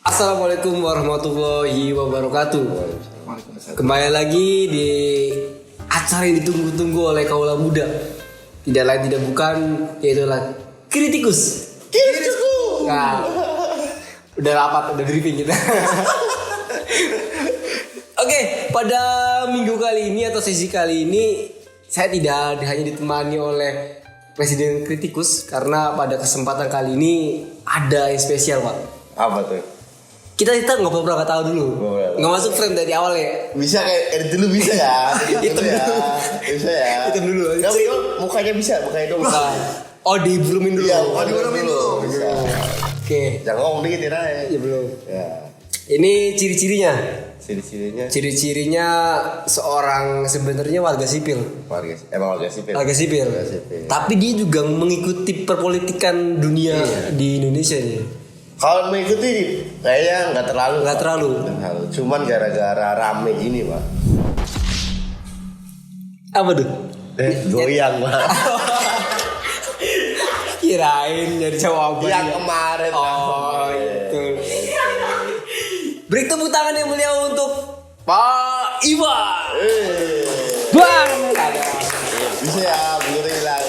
Assalamualaikum warahmatullahi wabarakatuh. Kembali lagi di acara yang ditunggu-tunggu oleh kaula muda. Tidak lain tidak bukan, yaitu adalah Kritikus. Nah, udah rapat, udah briefing kita. Oke, pada minggu kali ini atau sesi kali ini saya tidak hanya ditemani oleh Presiden Kritikus, karena pada kesempatan kali ini ada yang spesial, Pak. Apa tuh? Kita nggak pernah tahu dulu, nggak masuk frame dari awal ya. Bisa kayak edit dulu bisa ya? Hitam ya. dulu. Bisa ya? Hitam dulu. Kamu mukanya bisa, mukanya dong. Oh, diblumin dulu. Iya, diblumin dulu. Bisa. Oke. Jangan ngomong dikit ya. Ya belum. Ya. Ini ciri-cirinya. Ciri-cirinya. Ciri-cirinya seorang sebenarnya warga sipil. Warga sipil. Warga sipil. Tapi dia juga mengikuti perpolitikan dunia di Indonesia nih. Kalau mengikuti kayaknya nggak terlalu. Cuman gara-gara rame gini, Pak. Apa tuh? Goyang, Pak. Kirain jadi jawaban. Yang kemarin. Oh, itu. Beri tepuk tangan yang mulia untuk Pak Iwan. Bang. Bisa ya, belum hilang.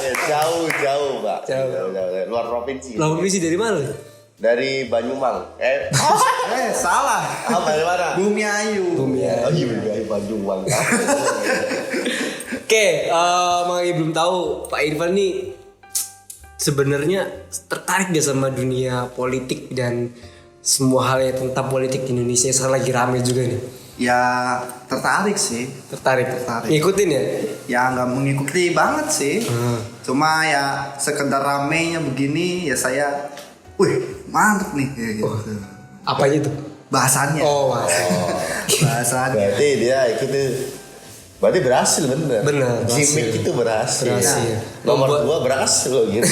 Jauh, Pak. Jauh. Luar provinsi. Luar provinsi dari mana? Dari Banyumas. Salah. Dari mana? Bumi Ayu. Oh iya, dari Banyumas. Oke, makanya belum tahu Pak Irfan nih sebenarnya tertarik gak sama dunia politik dan semua hal yang tentang politik di Indonesia sekarang lagi rame juga nih. Ya tertarik sih. Tertarik. Ngikutin ya? Ya nggak mengikuti banget sih. Cuma ya sekedar ramenya begini ya saya, mantep nih gitu. Apanya tuh? Bahasannya. Bahasannya. Berarti dia ikuti. Berarti berhasil bener. Gimmick itu berhasil. Nomor 2 berhasil loh gitu.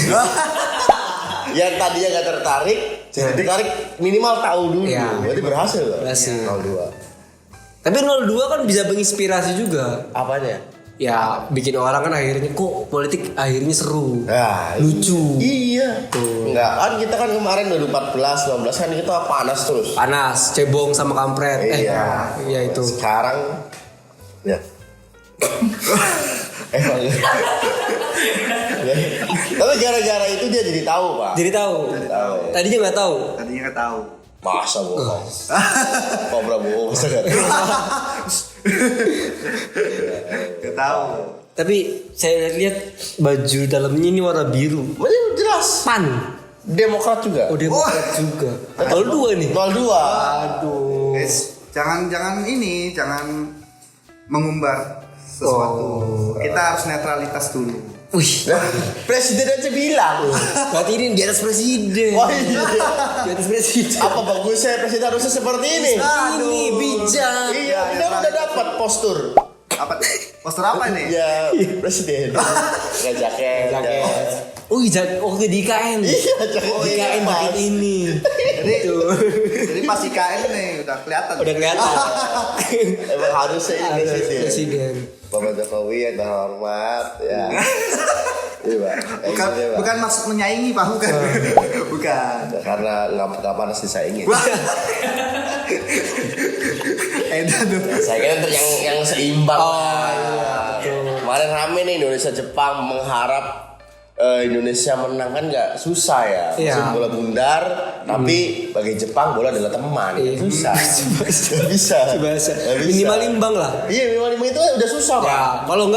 Yang tadinya nggak tertarik, jadi tertarik minimal tahu dulu. Ya. Berarti berhasil loh. Berhasil. 02. Tapi 02 kan bisa menginspirasi juga. Apanya? Ya bikin orang kan akhirnya kok politik akhirnya seru. Nah, lucu. Iya. Enggak kan kita kan kemarin 2014, 2015 kan kita panas terus. Panas, cebong sama kampret. Iya itu. Sekarang ya. Emang. Tapi gara-gara itu dia jadi tahu, Pak. Jadi tahu. Tadinya nggak tahu. Tadinya nggak tahu. Masa bohong. Kobra bohong. Nggak tahu. Tapi saya lihat baju dalamnya ini warna biru. Jelas. PAN. Demokrat juga. Oh, Demokrat juga. 02 nih. 02. Aduh. Jangan mengumbar sesuatu. Kita harus netralitas dulu. Wih, Presiden aja bilang. berarti ini di atas presiden. Oh iya. Di atas presiden. Apa bagusnya presiden harusnya seperti ini? Ini bijak. Iya, udah dapat postur. Apa? Poster apa nih? Ya, presiden. Nggak jaket. Oh iya, waktu di IKN. Iya, jaket. Oh, IKN pakai ini. Jadi pas IKN nih udah kelihatan. Udah kelihatan. Emang harusnya ini Presiden. Bapak Jokowi yang terhormat ya. Iya, Pak. Bukan maksud menyaingi, Pak, bukan. Bukan. Karena nggak panas disaingin. Saya kira yang seimbang. Kemarin rame nih Indonesia Jepang mengharap Indonesia menang kan nggak susah ya. Mesin bola bundar, tapi bagi Jepang bola adalah teman. Susah. Bisa. Minimal imbang lah. Iya, minimal imbang itu udah susah, Pak. Ya, kalau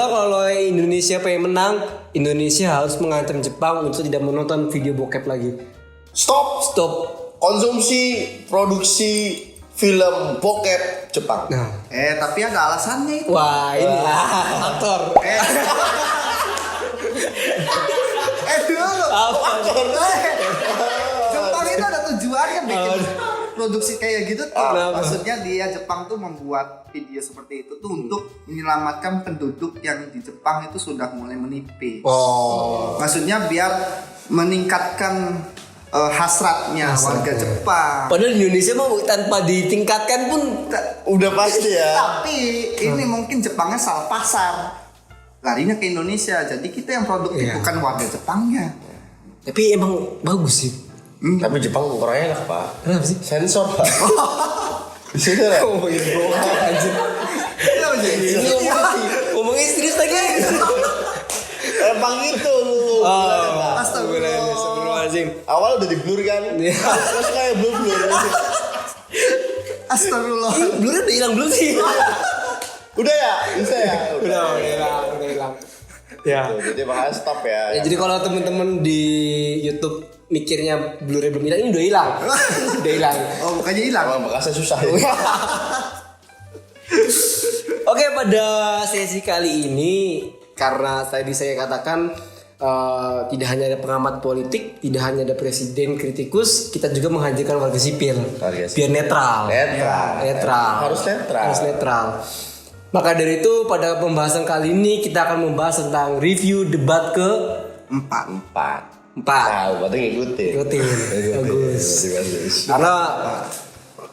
Indonesia pengen menang, Indonesia harus mengancam Jepang untuk tidak menonton video bokep lagi. Stop konsumsi produksi film bokep Jepang. Nah, Tapi ada alasannya itu. wah ini aktor. Jepang itu ada tujuannya bikin produksi kayak gitu tuh. Maksudnya dia Jepang tuh membuat video seperti itu tuh untuk menyelamatkan penduduk yang di Jepang itu sudah mulai menipis. Maksudnya biar meningkatkan hasratnya warga Jepang. Padahal di Indonesia mau tanpa ditingkatkan pun Udah pasti ya. Tapi ini mungkin Jepangnya salah pasar. Larinya ke Indonesia. Jadi kita yang produktif bukan warga Jepangnya. Tapi emang bagus sih. Tapi Jepang kurang enak pak. Kenapa sih? Sensor pak. Bisa nggak? Ngomongin serius lagi. Emang itu. Astagfirullahaladzim. Awal udah di blur kan. Terus kayak blur. Astagfirullah. Blurnya udah hilang belum sih? Udah ya, bisa ya. Udah hilang. Ya. Jadi makanya stop ya. Jadi kalau temen-temen di YouTube mikirnya blurnya belum hilang, ini udah hilang. Udah hilang. Oh, bukannya hilang. Emang bekasnya susah ya. Oke, pada sesi kali ini karena tadi saya katakan tidak hanya ada pengamat politik, tidak hanya ada presiden kritikus, kita juga menghadirkan warga sipil. Biar netral. Harus netral. Maka dari itu pada pembahasan kali ini kita akan membahas tentang review debat ke 4. Tahu, berarti ngikutin. Bagus. Karena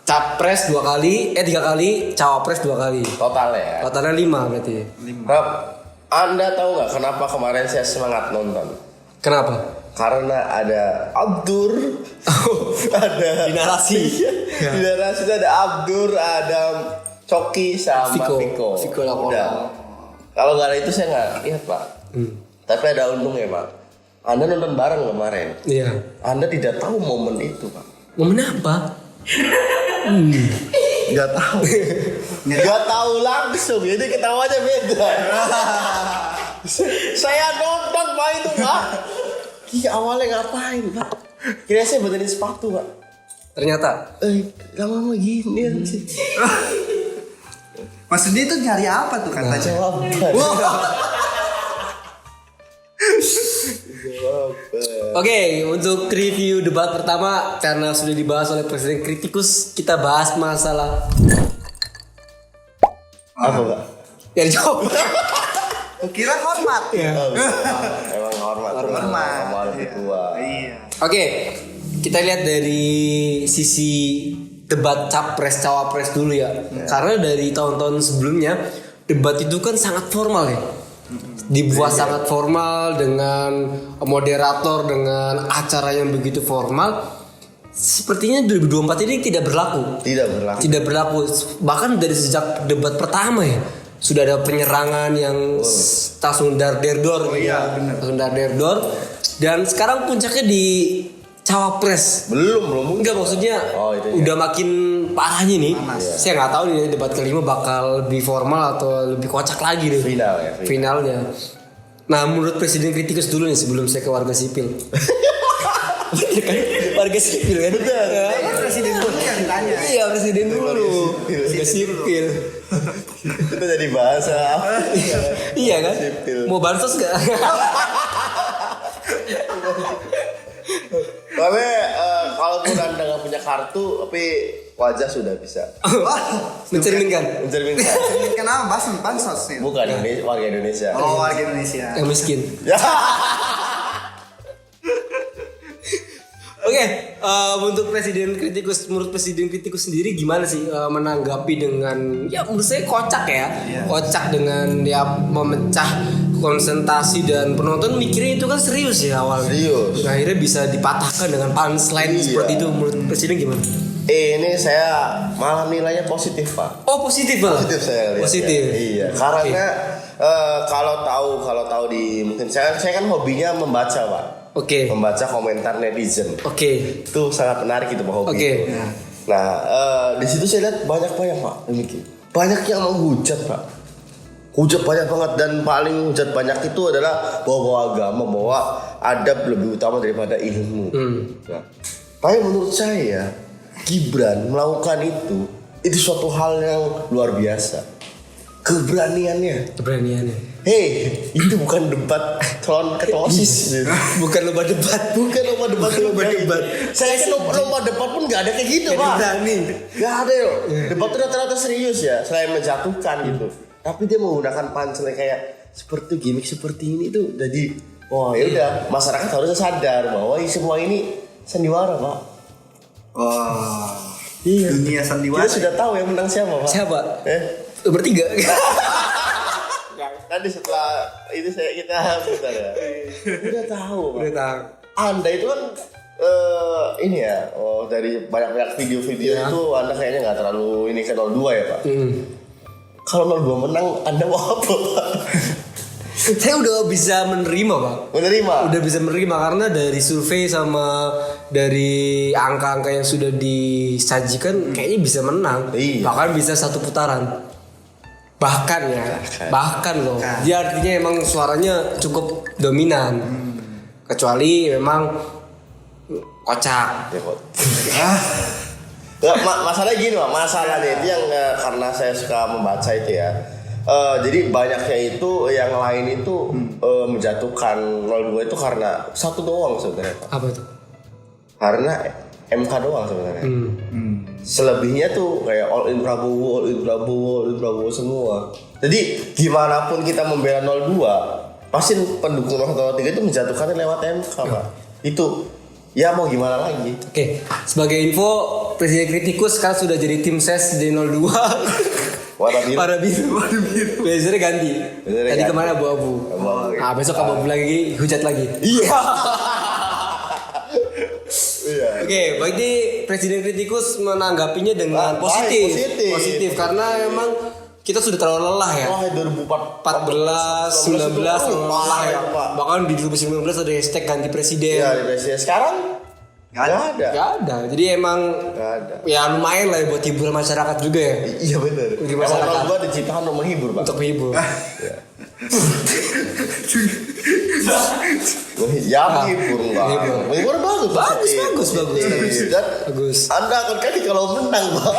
capres 3 kali, cawapres 2 kali. Totalnya 5 berarti. Rob, Anda tahu nggak kenapa kemarin saya semangat nonton? Kenapa? Karena ada Abdur, ada Di narasi. Di narasi itu ada Abdur, ada Coki sama Viko. Udah. Kalau nggak ada itu saya nggak lihat pak. Tapi ada untungnya pak. Anda nonton bareng kemarin. Iya. Anda tidak tahu momen itu pak. Momen apa? Nggak tahu. Nggak tahu langsung. Jadi ketawanya beda. Saya nonton pak itu pak. Awalnya ngapain pak? Kira saya benerin sepatu pak. Ternyata lama-lama gini sih. Maksudnya itu nyari apa tuh katanya? Jawaban. Oke, untuk review debat pertama karena sudah dibahas oleh presiden kritikus, kita bahas masalah Apa pak? Ya jawab. Kira hormat. Emang hormat ketua. Iya. Oke, kita lihat dari sisi debat capres cawapres dulu ya. Karena dari tahun-tahun sebelumnya debat itu kan sangat formal ya. Dibuat sangat formal dengan moderator, dengan acara yang begitu formal. Sepertinya 2024 ini tidak berlaku. Tidak berlaku. Bahkan dari sejak debat pertama ya sudah ada penyerangan yang langsung dar-der-dor. Langsung dar-der-dor. Dan sekarang puncaknya di cawapres. Belum. Enggak, maksudnya udah makin parahnya nih. Saya nggak tahu nih debat kelima bakal lebih formal atau lebih kocak lagi nih. Finalnya. Nah, menurut presiden kritikus dulu nih sebelum saya ke warga sipil. Warga sipil kan? Presiden dulu yang ditanya. Iya, presiden dulu. Warga sipil. Itu jadi bahasa. Iya kan? Mau bansos nggak? Tapi kalaupun Anda nggak punya kartu, tapi wajah sudah bisa. Mencerminkan. Kenapa bansos nih? Bukan ini warga Indonesia. Oh, warga Indonesia. Yang miskin. Oke, untuk presiden kritikus, menurut presiden kritikus sendiri gimana sih menanggapi dengan ya menurut saya kocak ya, kocak dengan ya memecah konsentrasi dan penonton mikirnya itu kan serius ya awalnya. Nah, akhirnya bisa dipatahkan dengan punchline seperti itu. Menurut presiden gimana? Ini saya malah nilainya positif pak. Oh, positif malah. Positif saya lihat. Positif. Ya. Iya. Karena kalau tahu di mungkin saya kan hobinya membaca pak. Oke. Membaca komentar netizen. Oke. Itu sangat menarik itu pak hobi. Oke. Nah di situ saya lihat banyak pak demikian. Banyak yang menghujat pak. Hujat banyak banget dan paling hujat banyak itu adalah bahwa agama, bahwa adab lebih utama daripada ilmu. Nah, tapi menurut saya Gibran melakukan itu suatu hal yang luar biasa. Keberaniannya. Hei, itu bukan debat calon ketua OSIS. Bukan lomba debat. Saya kan lomba debat pun nggak ada kayak gitu pak. Nggak ada yo. Debat itu rata-rata serius ya, selain menjatuhkan gitu. Tapi dia menggunakan punchline kayak seperti gimmick seperti ini tuh. Jadi, wah ya udah masyarakat harusnya sadar bahwa semua ini sandiwara pak. Wah. Iya. Dunia sandiwara. Kita sudah tahu yang menang siapa pak. Siapa? Bertiga. Tadi setelah itu kita bentar ya. Udah tahu. Udah tahu. Anda itu kan ini ya, dari banyak-banyak video-video itu Anda kayaknya nggak terlalu ini ke 02 ya Pak. Kalau 02 menang, Anda mau apa Pak? Saya udah bisa menerima Pak. Udah bisa menerima karena dari survei sama dari angka-angka yang sudah disajikan kayaknya bisa menang. Bahkan bisa 1 putaran. Bahkan loh. Dia artinya emang suaranya cukup dominan. Kecuali memang kocak. Masalahnya gini Pak, masalahnya itu yang karena saya suka membaca itu ya. Jadi banyaknya itu yang lain itu menjatuhkan 02 itu karena satu doang sebenarnya Pak. Apa itu? Karena MK doang sebenarnya. Selebihnya tuh kayak all in Prabowo semua. Jadi gimana pun kita membela 02, pasti pendukung 03 itu menjatuhkannya lewat MK Pak. Itu ya mau gimana lagi. Oke, sebagai info Presiden Kritikus sekarang sudah jadi tim ses di 02. Warna biru. Biasanya ganti. Tadi kemana abu-abu. Nah besok abu-abu lagi, hujat lagi. Iya. Oke, berarti Presiden Kritikus menanggapinya dengan positif karena memang kita sudah terlalu lelah ya. 2014, 19 lelah ya. Bahkan di 2019 ada hashtag ganti presiden. Iya, di presiden. Sekarang Gak ada. Jadi emang ya lumayan lah ya buat hiburan masyarakat juga ya. Iya benar. Emang gua diciptakan untuk menghibur Pak. Untuk menghibur. Menghibur Pak. Menghibur bagus. Anda akan kaget kalau menang Pak.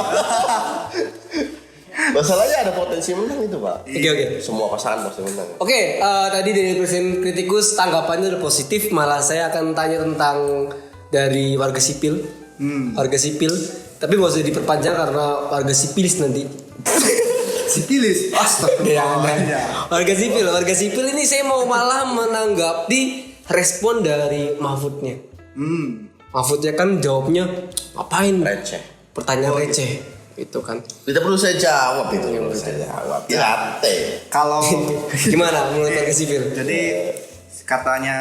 Masalahnya ada potensi menang itu Pak. Oke. Semua pasangan pasti menang. Oke, tadi dari Presiden Kritikus tanggapannya udah positif. Malah saya akan tanya tentang dari warga sipil. Warga sipil. Tapi gak usah diperpanjang karena warga sipilis nanti. Sipilis? Astagfirullah. Warga sipil ini saya mau malah menanggapi respon dari Mahfudnya. Mahfudnya kan jawabnya ngapain? Receh. Pertanyaan receh. Itu kan. Tidak perlu saya jawab itu. Kalau gimana menurut warga sipil? Jadi katanya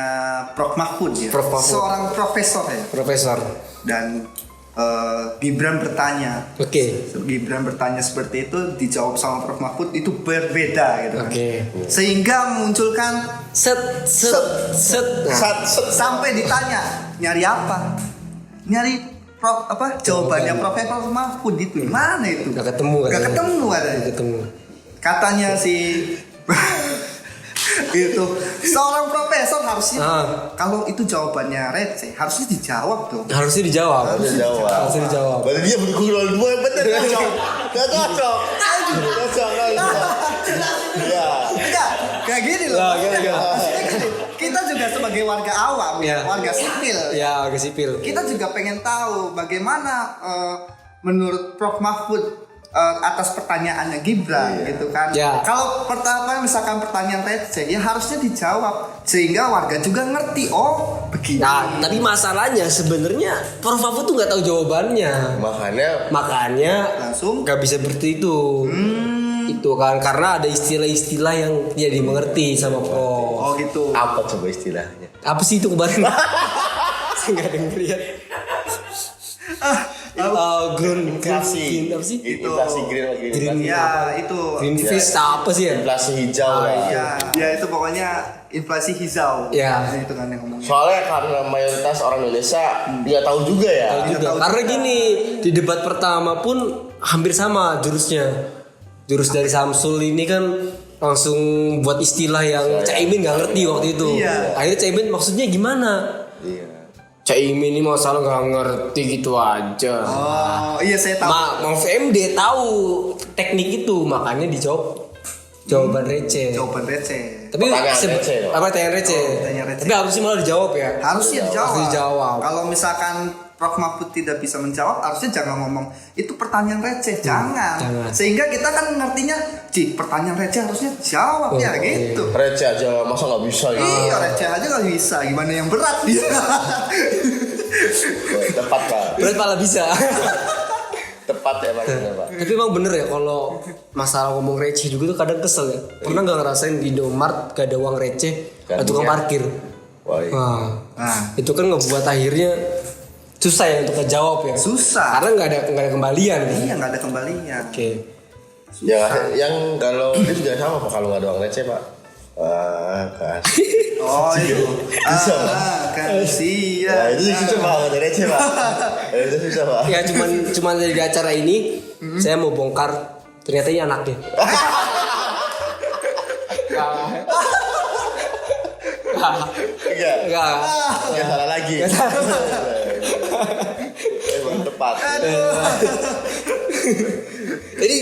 Prof Mahfud ya. Seorang profesor ya. Profesor. Dan Gibran bertanya. Gibran bertanya seperti itu dijawab sama Prof Mahfud itu berbeda gitu kan. Sehingga memunculkan set sampai ditanya nyari apa? Nyari jawabannya Profesor Mahfud itu mana itu? Gak ketemu katanya. Katanya si itu seorang profesor harusnya kalau itu jawabannya receh harusnya dijawab dong. Harusnya dijawab. Berarti dia mendukung 02 yang benar. Gak cocok. Enggak, kayak gini loh. Maksudnya gini, kita juga sebagai warga awam, warga sipil. Warga sipil. Kita juga pengen tahu bagaimana menurut Prof Mahfud atas pertanyaannya Gibran gitu kan. Kalau misalkan pertanyaan receh ya harusnya dijawab sehingga warga juga ngerti begini. Nah, tapi masalahnya sebenarnya Prof Mahfud tuh nggak tahu jawabannya. Makanya langsung nggak bisa seperti itu. Itu kan karena ada istilah-istilah yang dia dimengerti sama Prof. Gitu. Apa coba istilahnya? Apa sih itu kemarin? Saya nggak denger ya. Inflasi. Apa sih? Inflasi green. Ya itu. Green fish apa sih ya? Inflasi hijau lah. Ya itu pokoknya inflasi hijau. Itu kan yang ngomongnya. Soalnya karena mayoritas orang Indonesia nggak tahu juga ya. Karena gini di debat pertama pun hampir sama jurusnya. Jurus dari Samsul ini kan langsung buat istilah yang Caimin nggak ngerti waktu itu. Akhirnya Caimin maksudnya gimana? Caimin ini masalah nggak ngerti gitu aja. Saya tahu. Mau VMD tahu teknik itu makanya dijawab jawaban receh. Tapi pertanyaan receh. Tapi harusnya malah dijawab ya. Harusnya dijawab. Kalau misalkan Prof Mahfud tidak bisa menjawab, harusnya jangan ngomong itu pertanyaan receh, jangan. Sehingga kita kan ngertinya, pertanyaan receh harusnya jawab gitu. Receh aja masa nggak bisa ya? Iya, receh aja nggak bisa. Gimana yang berat dia? Tepat Pak. Berat malah bisa. Tepat ya Pak. Tapi emang bener ya kalau masalah ngomong receh juga tuh kadang kesel ya. Pernah nggak ngerasain di Indomaret gak ada uang receh, ada tukang parkir. Itu kan ngebuat akhirnya susah ya untuk ngejawab ya. Susah. Karena nggak ada kembalian. Iya, nggak ada kembalinya. Oke. Ya, yang kalau dia juga sama Pak, kalau nggak ada uang receh Pak. Kasih. Oh itu. Susah, Pak. Kasih Ya, ya. itu susah Pak, nggak ada receh Pak. Itu susah Pak. Ya cuman dari acara ini saya mau bongkar ternyata ini anaknya. Enggak salah lagi. Nggak salah. Emang tepat. Jadi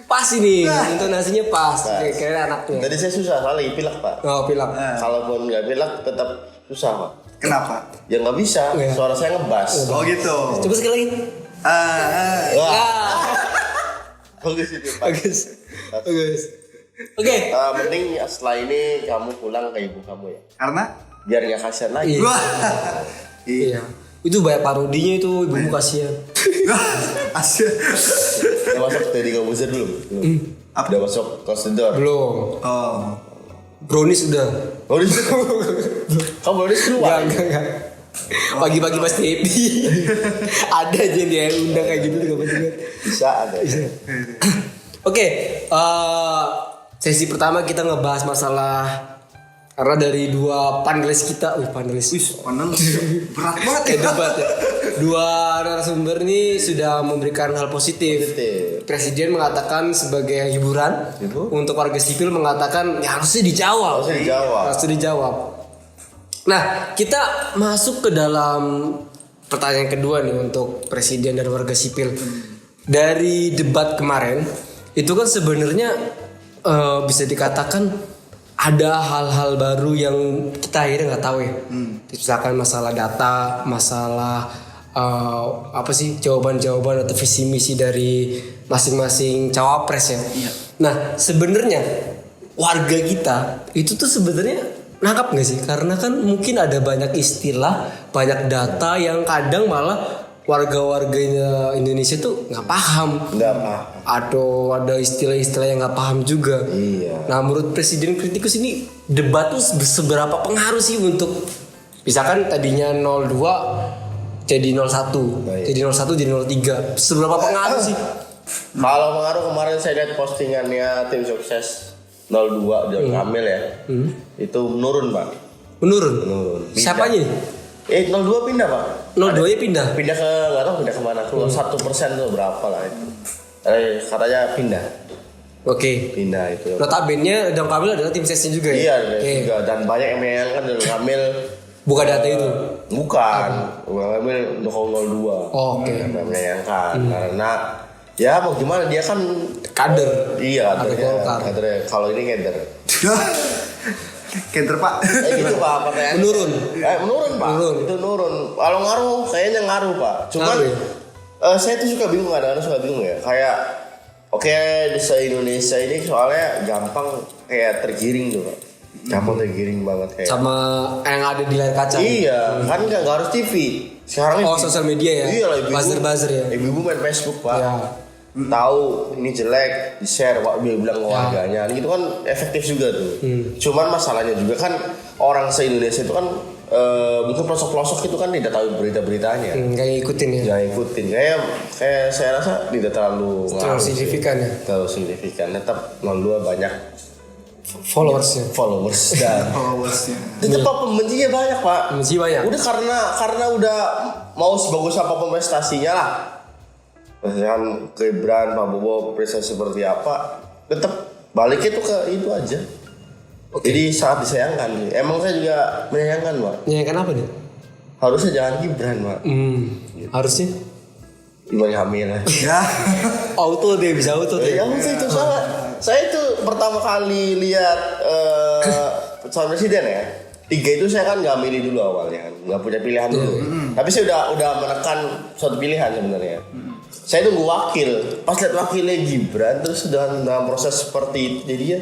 pas ini intonasinya pas. Kayaknya anaknya. Tadi saya susah soalnya pilek Pak. Oh pilak. Kalaupun nggak pilek tetap susah Pak. Kenapa? Ya nggak bisa, Iya. suara saya ngebas. Oh gitu. Coba sekali lagi. Wah, bagus itu Pak. Bagus. Bagus. Oke. Mending setelah ini kamu pulang ke ibu kamu ya, Karena biar nggak kasihan lagi. Iya. wah. Iya. Itu banyak parodinya itu ibumu kasihan. Asyik. Udah masuk Deddy Kobuzer belum? Udah masuk Close the Door? Belum. Oh. Brownies udah. Brownies kamu Brownies keluar? Enggak. Pagi-pagi pasti happy. Ada aja yang dia undang kayak gitu juga pasti. Bisa ada. Oke, sesi pertama kita ngebahas masalah karena dari dua panelis kita, panelis Panel berat banget kayak ya. debat ya. Dua narasumber ini sudah memberikan hal positif. Positif. Presiden mengatakan sebagai hiburan, untuk warga sipil mengatakan ya harusnya dijawab. Harusnya dijawab. Nah, kita masuk ke dalam pertanyaan kedua nih untuk presiden dan warga sipil. Dari debat kemarin, itu kan sebenarnya bisa dikatakan ada hal-hal baru yang kita akhirnya nggak tahu ya. Misalkan masalah data, masalah jawaban-jawaban atau visi misi dari masing-masing cawapres ya. Iya. Nah sebenarnya warga kita itu tuh sebenarnya nangkap nggak sih? Karena kan mungkin ada banyak istilah, banyak data yang kadang malah warga-warganya Indonesia tuh nggak paham. Nggak paham. Atau ada istilah-istilah yang nggak paham juga. Iya. Nah menurut Presiden kritikus ini debat tuh seberapa pengaruh sih untuk misalkan tadinya 02 jadi 01, Baik. jadi 01 jadi 03. Seberapa pengaruh sih? Kalau pengaruh kemarin saya lihat postingannya tim sukses 02 John Kamil ya. Itu menurun Pak. Menurun. Pindah. Siapanya? 02 pindah Pak. 02 nya pindah. Pindah ke nggak tahu pindah kemana. Keluar 1% tuh berapa lah itu. Katanya pindah. Oke. Pindah itu. Notabene Ridwan Kamil adalah tim sesnya juga ya? Iya, juga. Dan banyak yang menyayangkan Ridwan Kamil Buka data itu. bukan. Ridwan Kamil dukung 02. Oh, oke. Yang menyayangkan karena ya mau gimana dia kan Kader. iya Kader Golkar. kadernya. Kalau ini kader. Kenter Pak. Gitu Pak pertanyaan. Menurun. Menurun Pak. Menurun. Itu nurun. Kalau ngaruh kayaknya ngaruh Pak. Cuman Ngaruh ya? saya tuh suka bingung, kadang-kadang suka bingung ya. Kayak oke di se-Indonesia ini soalnya gampang kayak tergiring tuh Pak. Gampang tergiring banget kayak. Sama yang ada di layar kaca. Iya, kan nggak harus TV. Sekarang Sosial media ya. Iya lah, Buzzer ya. Ibu-ibu main Facebook Pak. Ya. Tahu ini jelek, di share, dia bilang ke warganya. Itu kan efektif juga tuh. Cuman masalahnya juga kan orang se-Indonesia itu kan mungkin pelosok-pelosok itu kan tidak tahu berita-beritanya. Kayak ikutin ya. Jangan ikutin. Kayak saya rasa tidak terlalu signifikan ya. Terlalu signifikan. Tetap 02 banyak Followersnya. followers dan Followersnya. tetap pembencinya banyak Pak. Masih banyak. Udah karena udah mau sebagus apapun prestasinya lah. Misalkan Gibran, Pak Bobo prestasi seperti apa, tetap baliknya tuh ke itu aja. Jadi sangat disayangkan. Emang saya juga menyayangkan Pak. Ya kenapa nih? Harusnya jangan Gibran Pak. Harusnya Iwan Kamil. Ya. auto deh, bisa auto deh. Ya itu salah. Saya itu pertama kali lihat calon presiden ya. 3 itu saya kan nggak milih dulu awalnya kan, nggak punya pilihan dulu. Tapi saya udah menekan suatu pilihan sebenarnya. Saya tunggu wakil. Pas lihat wakilnya Gibran terus dalam proses seperti itu jadi ya.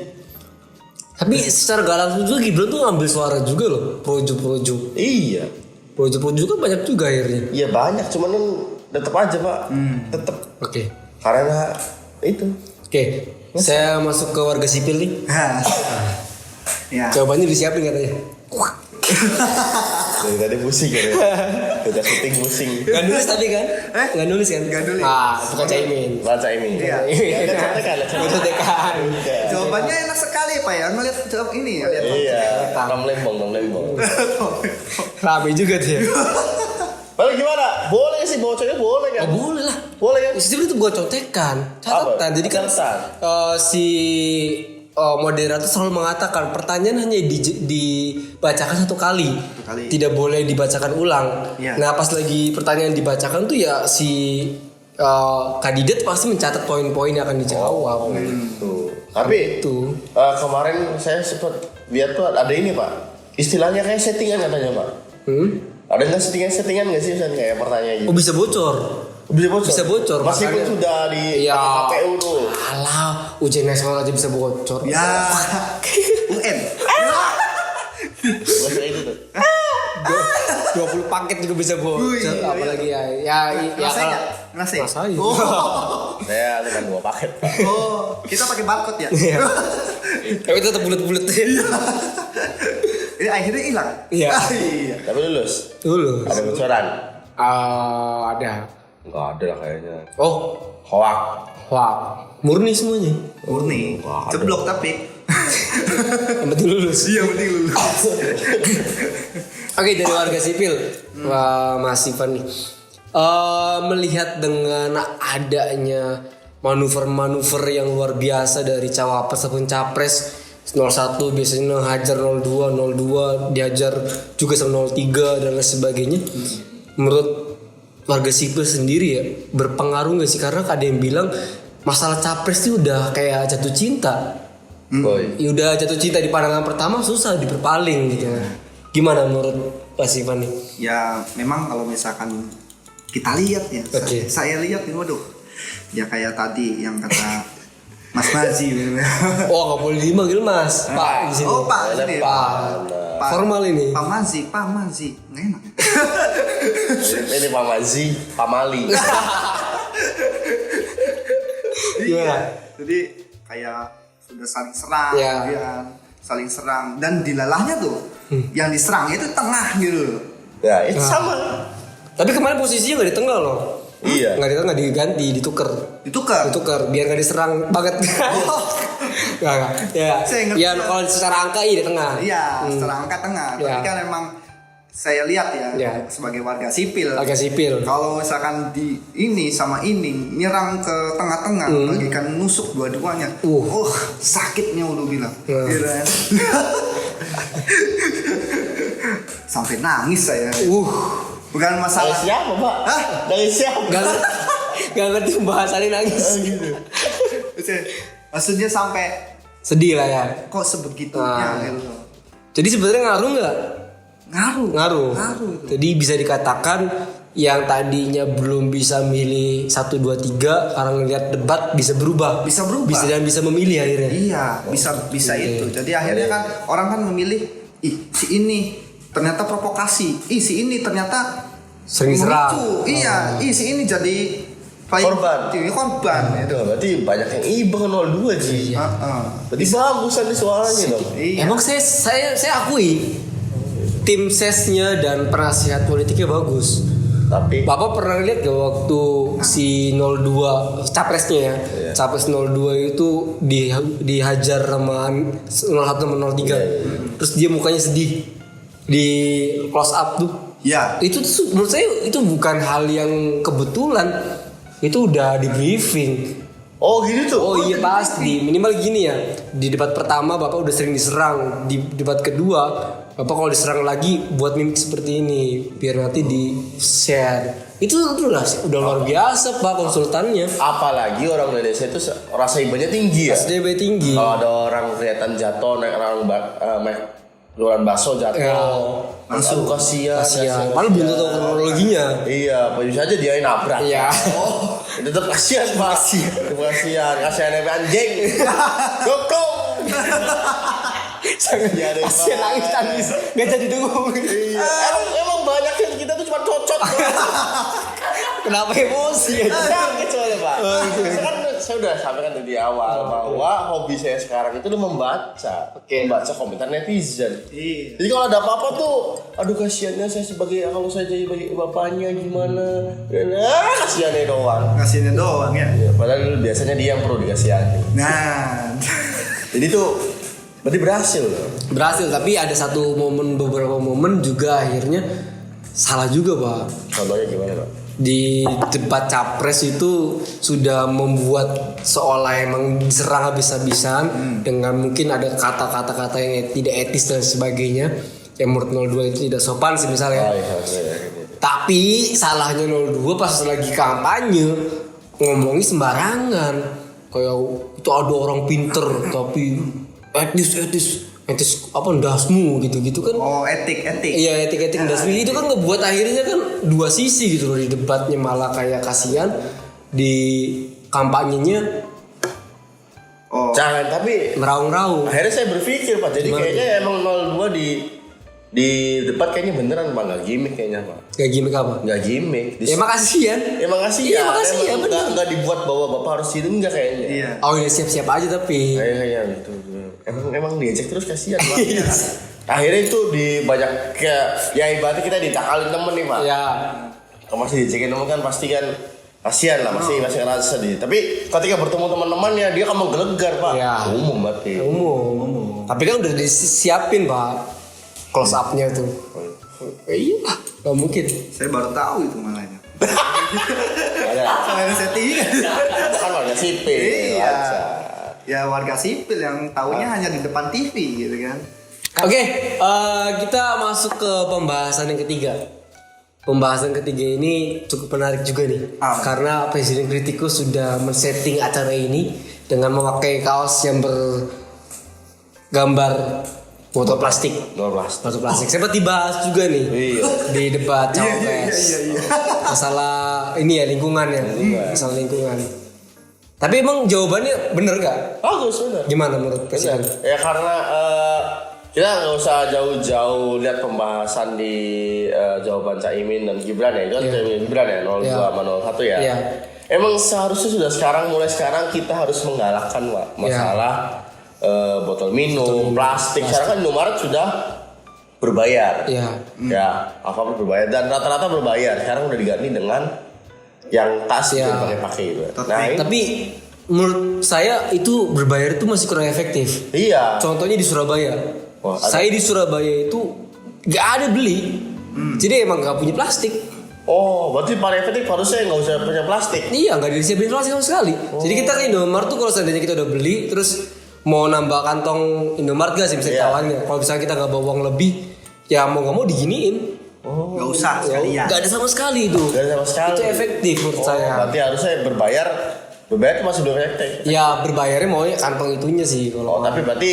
Tapi secara gak langsung juga Gibran tuh ngambil suara juga loh, projo-projo. Iya. Projo-projo kan banyak juga akhirnya. Iya banyak, cuman kan tetap aja Pak. Tetap. Oke. Karena itu. Oke. Saya masuk ke warga sipil nih. Ya. Jawabannya disiapin katanya. Dari tadi pusing kan ya. Udah syuting pusing. Gak nulis tadi kan? Gak nulis kan? Gak nulis. Bukan Caimin. Baca ini. Iya. Kan contekan. Contekan. Jawabannya enak sekali Pak ya, ngeliat jawab ini ya. Lihat Iya. Nom lembong. Rame juga tuh ya. Lalu gimana? Boleh sih bocornya boleh kan? Oh boleh lah. Boleh kan? Sistem itu buat contekan, catatan. Apa? Jadi kan si moderator selalu mengatakan pertanyaan hanya dibacakan satu kali. Tidak boleh dibacakan ulang. Iya. Nah pas lagi pertanyaan dibacakan tuh ya si kandidat pasti mencatat poin-poin yang akan dijawab. Tapi Itu. kemarin saya sempat lihat tuh ada ini Pak. Istilahnya kayak settingan katanya Pak. Ada nggak settingan nggak sih San kayak pertanyaan gitu? Oh bisa bocor. Bisa bocor. Meskipun makanya- sudah di Iya. KPU tuh. Alah, ujian nasional aja bisa bocor. Ya. UN. Bahasa itu tuh. 20 paket juga bisa bocor. Iya. Apalagi ya Ngerasain nggak? Ngerasain? Ngerasain. Saya cuma 2 paket Pak. Oh, kita pakai barcode ya. Iya. Tapi tetap bulat-bulat. Ini akhirnya hilang. Iya. Iya. Tapi lulus. Dulu. Ada bocoran? Ada. Enggak ada lah kayaknya. Oh, Hoak. wah, murni semuanya. Murni. Ceblok tapi. Yang penting lulus. Iya, penting lulus. Oke, dari warga sipil, Wah, Mas Ivan nih. Melihat dengan adanya manuver-manuver yang luar biasa dari cawapres ataupun capres 01 biasanya hajar 02 dihajar juga sama 03 dan lain sebagainya. Menurut warga sipil sendiri ya berpengaruh nggak sih, karena ada yang bilang masalah capres itu udah kayak jatuh cinta. Boy. Ya udah jatuh cinta di pandangan pertama susah diperpaling gitu. Gimana menurut Mas Ivan nih? Ya, memang kalau misalkan kita lihat ya. Oke. Saya lihat nih, waduh. Ya kayak tadi yang kata Mas Mazi. Oh nggak boleh dimanggil Mas, Pak di sini. Oh, Pak. Ada Ini, Pak. Formal ini. Pak Mazi. Nggak enak. Ini Pak Mazi, Pak Mali. Gimana? Jadi kayak sudah saling serang, Ya. ya. Saling serang dan dilalahnya tuh yang diserang itu tengah gitu. Ya, itu sama. Tapi kemarin posisinya nggak di tengah loh. Iya. Nggak di tengah, diganti, ditukar Ditukar. biar nggak diserang banget. Nggak. Ya. Saya ngerti. Ya kalau secara angka iya di tengah. Iya, setelah angkat tengah. Ya. Tapi kan memang saya lihat ya, Ya. sebagai warga sipil. Warga sipil. Kalau misalkan di ini sama ini nyerang ke tengah-tengah, bagikan nusuk dua-duanya. Sakitnya udah bilang. Gitu kan. Sampai nangis saya. Bukan Dari masalah. siapa Pak? Hah? Dari siapa? Gak ngerti pembahasannya nangis. Maksudnya sampai Sedih lah ya. kok sebegitunya gitu. Jadi sebenarnya ngaruh nggak? Ngaruh. Jadi bisa dikatakan yang tadinya belum bisa milih 1, 2, 3 karena ngeliat debat bisa berubah. Bisa berubah. Dan bisa memilih akhirnya. Iya, bisa itu. Jadi akhirnya kan orang kan memilih, si ini ternyata provokasi, si ini ternyata Sering serang. memicu. Iya, si ini jadi Korban. Ini korban. Itu berarti banyak yang iba 02 sih. Berarti bagusan nih suaranya dong. Iya. Emang saya akui tim sesnya dan penasihat politiknya bagus. Tapi Bapak pernah lihat gak waktu si 02 capresnya ya, capres 02 itu dihajar sama 01 sama 03, terus dia mukanya sedih di close up tuh. Ya. Itu tuh menurut saya itu bukan hal yang kebetulan, itu udah di briefing. oh gitu tuh. Oh iya pasti, minimal gini ya. Di debat pertama Bapak udah sering diserang, di debat kedua Bapak kalau diserang lagi buat mimik seperti ini biar nanti di share. Itu udah luar biasa Pak konsultannya. Apalagi orang Indonesia itu rasa ibanya tinggi ya. SDB tinggi. Kalau ada orang kelihatan jatuh naik jualan bakso jatuh, Ya. langsung kasihan. Malah belum tahu kronologinya. Iya, bisa aja dia yang nabrak. Iya. Itu tetap kasihan Pak. Kasihan anjing. Gokong. Sangat kasihan nangis nggak jadi dulu. Iya. Emang banyak yang kita tuh cuma cocok. Kenapa emosi ya? Sakit soalnya Pak. Kan saya udah sampaikan tadi awal bahwa hobi saya sekarang itu membaca. Membaca komentar netizen. Iya. Jadi kalau ada apa-apa tuh, aduh kasihannya saya sebagai kalau saya jadi bapaknya gimana? Kasihannya doang. Kasihannya doang ya. Ya, padahal biasanya dia yang perlu dikasihani. Nah. Jadi tuh berarti berhasil loh. Berhasil, tapi ada beberapa momen juga akhirnya salah juga, Pak. Contohnya gimana, Pak? Di debat capres itu sudah membuat seolah emang diserang habis-habisan dengan mungkin ada kata-kata yang tidak etis dan sebagainya yang menurut 02 itu tidak sopan sih misalnya. Tapi salahnya 02 pas lagi kampanye ngomongnya sembarangan, kayak itu ada orang pinter tapi etis apa dasmu gitu kan. Oh, etik. Iya, etik dasmu itu kan ngebuat akhirnya kan dua sisi gitu loh, di debatnya malah kayak kasihan, di kampanyenya jangan, tapi meraung-raung. akhirnya saya berpikir, Pak, jadi kayaknya emang 02 di debat kayaknya beneran, Pak, nggak gimmick kayaknya, Pak. Gak gimmick apa? Nggak gimmick. Emang kasihan. Emang kasihan. Iya, makasih ya, Emang nggak dibuat bahwa Bapak harus itu, enggak kayaknya. Iya. Oh ya siap-siap aja tapi. Kayaknya gitu. Emang diajak terus kasihan, Pak. Akhirnya itu di banyak kayak ya ibaratnya kita ditakalin temen nih, Pak. Ya. Kalau masih diajakin temen kan pasti kan kasihan lah, masih ngerasa sedih. Tapi ketika bertemu teman-temannya dia kan menggelegar, Pak. Ya. Umum berarti. Umum. Tapi kan udah disiapin, Pak. Close up-nya tuh. Iya, gak mungkin. Saya baru tahu itu malahnya. Ada. Selain settingan. Kan warga sipil. Iya. Wajar. Ya warga sipil yang taunya hanya di depan TV gitu kan. Oke, kita masuk ke pembahasan yang ketiga. Pembahasan ketiga ini cukup menarik juga nih, karena Presiden Kritikus sudah men-setting acara ini dengan memakai kaos yang bergambar botol plastik. Botol plastik. Sempat dibahas juga nih di debat cawapres. Masalah ini ya lingkungan ya, masalah lingkungan. Tapi emang jawabannya bener nggak? Bagus, bener. Gimana menurut Presiden? Ya karena kita nggak usah jauh-jauh lihat pembahasan di jawaban Caimin dan Gibran ya, itu kan Gibran ya 02 sama 01 ya. Yeah. Emang seharusnya sudah mulai sekarang kita harus menggalakkan, Pak, masalah botol minum, plastik. Sekarang kan Indomaret sudah berbayar. Iya. Ya, apa berbayar dan rata-rata berbayar. Sekarang udah diganti dengan yang tas yang pakai itu. Nah, tapi menurut saya itu berbayar itu masih kurang efektif. Iya. Contohnya di Surabaya. Saya di Surabaya itu nggak ada beli. Jadi emang nggak punya plastik. Oh, berarti paling efektif harusnya nggak usah punya plastik. Iya, nggak disiapin plastik sama sekali. Jadi kita ke Indomaret tuh kalau seandainya kita udah beli, terus mau nambah kantong Indomaret gak sih bisa tawannya. Kalau misalnya kita nggak bawa uang lebih, ya mau nggak mau diginiin. Gak usah sekalian. Gak ada sama sekali itu. Gak ada sama sekali. Itu efektif menurut saya. Berarti harusnya berbayar itu masih belum efektif. Ya berbayarnya maunya kantong itunya sih kalau. Tapi berarti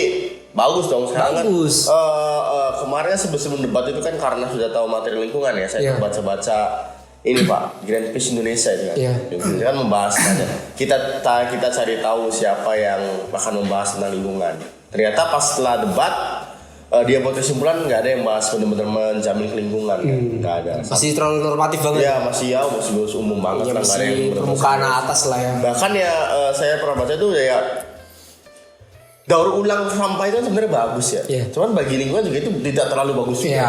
bagus dong sekarang. Bagus. Kan, kemarin sebelum debat itu kan karena sudah tahu materi lingkungan ya, saya baca-baca ini, Pak, Greenpeace Indonesia itu kan. Greenpeace kan membahas kita cari tahu siapa yang akan membahas tentang lingkungan. Ternyata pas setelah debat dia buat kesimpulan nggak ada yang bahas benar-benar menjamin lingkungan, nggak ada. Masih terlalu normatif banget. Ya masih umum banget lah, nggak ada yang permukaan atas lah ya. Bahkan ya saya pernah baca itu ya daur ulang sampah itu sebenarnya bagus ya. Cuman bagi lingkungan juga itu tidak terlalu bagus juga.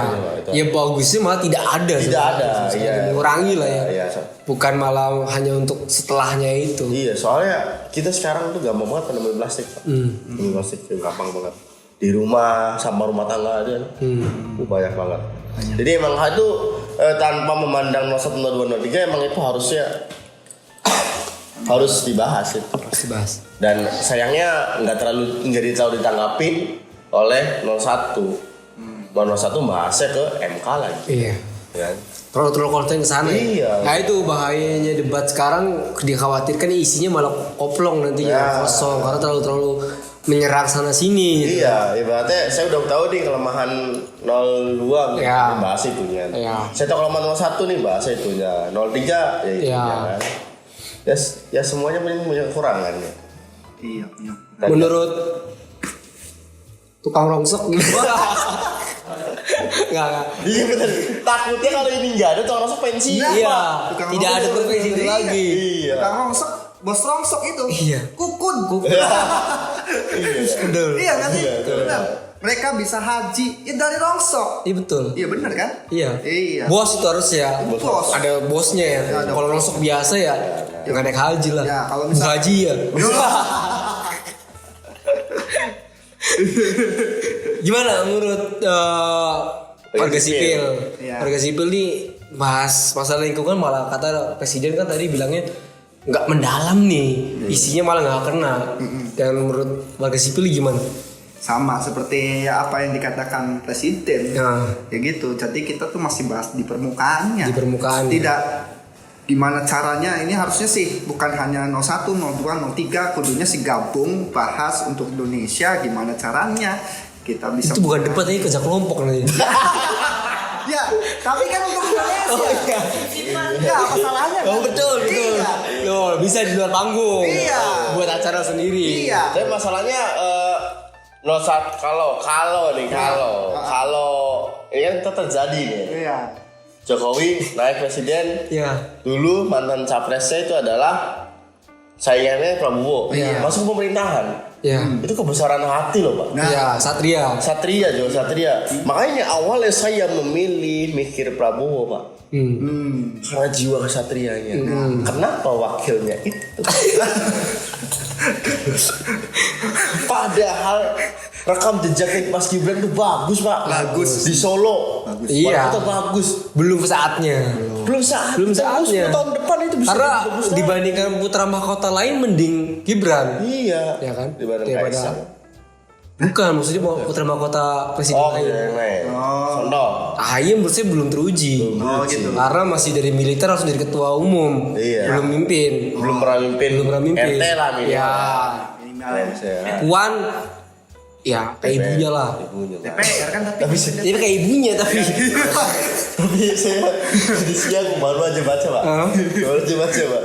Ya bagusnya malah tidak ada. Tidak ada. Mengurangi lah ya. Bukan malah hanya untuk setelahnya itu. Iya, soalnya kita sekarang tuh gampang banget penemuan plastik, Pak. Plastik itu gampang banget. Di rumah, sampah rumah tangga aja. Banyak banget. Jadi emang itu tanpa memandang 01, 02, 03 emang itu harusnya harus dibahas itu. Harus dibahas. Dan sayangnya nggak terlalu ditanggapin oleh 01. 01 bahasnya ke MK lagi. Iya. Ya. Terlalu konten kesana. Iya. Nah itu bahayanya debat sekarang, dikhawatirkan isinya malah koplong nantinya, kosong karena terlalu menyerang sana sini. Gitu. Iya, ibaratnya saya udah tahu nih kelemahan 02 bahas itunya. Saya tahu kelemahan 01 nih bahas itunya. 03 ya itunya kan. Ya semuanya punya kekurangan ya. Iya. Menurut tukang rongsok gitu. Enggak. Iya benar. Takutnya kalau ini enggak ada tukang rongsok pensiun. Iya. Tidak ada profesi itu lagi. Iya. Tukang rongsok bos rongsok itu. Iya. Kukun. Betul. Iya kan sih? Benar. Mereka bisa haji ya dari rongsok. Iya betul. Iya benar kan? Iya. Iya. Bos itu harus ya. Bos. Ada bosnya ya. Ada Kalau rongsok biasa ya nggak naik haji lah. Ya, kalau misal- haji ya. Gimana menurut warga sipil? Iya. Warga sipil nih bahas masalah lingkungan malah kata presiden kan tadi bilangnya nggak mendalam nih, isinya malah nggak kena. Dan menurut warga sipil gimana? Sama seperti apa yang dikatakan presiden. Ya. Ya gitu. Jadi kita tuh masih bahas di permukaannya. Di permukaan. Tidak gimana caranya, ini harusnya sih bukan hanya 01, 02, 03, kudunya sih gabung bahas untuk Indonesia gimana caranya kita bisa. Itu bukan debat ini kerja kelompok nanti. Ya, tapi kan untuk Indonesia. Ya, apa salahnya? Oh betul. Iya. Loh, bisa di luar panggung. Iya. Buat acara sendiri. Iya. Tapi masalahnya kalau ini kan itu terjadi nih. Iya. Jokowi naik presiden. Iya. Dulu mantan capresnya itu adalah saingannya Prabowo. Iya. Masuk pemerintahan. Iya. Itu kebesaran hati loh, Pak. Nah. Iya, Satria. Satria. Makanya awalnya saya mikir Prabowo, Pak. Karena jiwa kesatrianya. Kenapa wakilnya itu? Padahal rekam jejaknya Mas Gibran itu bagus, Pak. Bagus. Di Solo. Bagus. Iya. Itu bagus. Belum saatnya. Belum saatnya. 10 tahun depan itu bisa Karena jadi besar. dibandingkan putra mahkota lain mending Gibran. Iya. Ya kan? Daripada Daripada- Kaisang. Bukan, maksudnya putra mahkota presiden Oh, lain. yang lain. Oh. Contoh. AHY menurut saya belum teruji. Oh gitu. Karena masih dari militer langsung jadi ketua umum. Iya. Belum mimpin. Belum pernah mimpin. RT lah minimal. Ya. Minimal. Puan ya kayak ibunya lah. Ibunya. DPR kan tapi. Dia kayak ibunya tapi. Tapi saya di siang baru aja baca, Pak. Baru aja baca, Pak.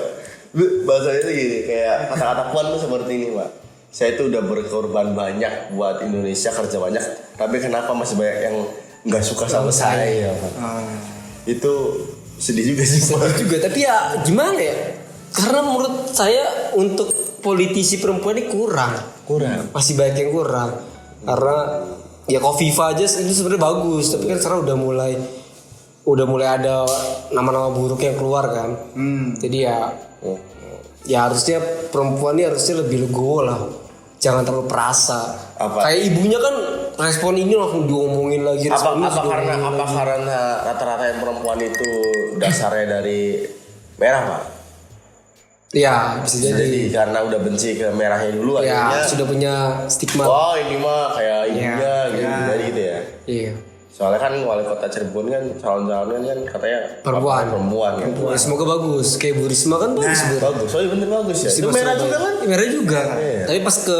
Bahasanya itu gini, kayak kata-kata Puan tuh seperti ini, Pak. Saya itu udah berkorban banyak buat Indonesia, kerja banyak, tapi kenapa masih banyak yang nggak suka sama saya, Pak? Itu sedih juga sih, Pak. juga tapi ya gimana ya? Karena menurut saya untuk politisi perempuan ini kurang. Masih banyak yang kurang. Karena ya Kofifa aja itu sebenarnya bagus, tapi kan sekarang udah mulai ada nama-nama buruk yang keluar kan. Jadi ya harusnya perempuan ini harusnya lebih legowo lah. Jangan terlalu perasa. Apa? Kayak ibunya kan respon ini langsung diomongin lagi. Apa respon ini karena diomongin lagi. karena rata-rata yang perempuan itu dasarnya dari merah, Pak? Ya bisa jadi. Jadi karena udah benci ke merahnya dulu Ya akhirnya. sudah punya stigma. Oh, ini mah kayak ibunya gitu ya. Iya. Soalnya kan wali kota Cirebon kan calon-calonnya kan katanya Perempuan kan. Ya, semoga bagus. Kayak Bu Risma kan bagus. Bagus, soalnya bener bagus ya. Itu Risma merah Surabaya. juga kan? Ya, merah juga. Iya. Tapi pas ke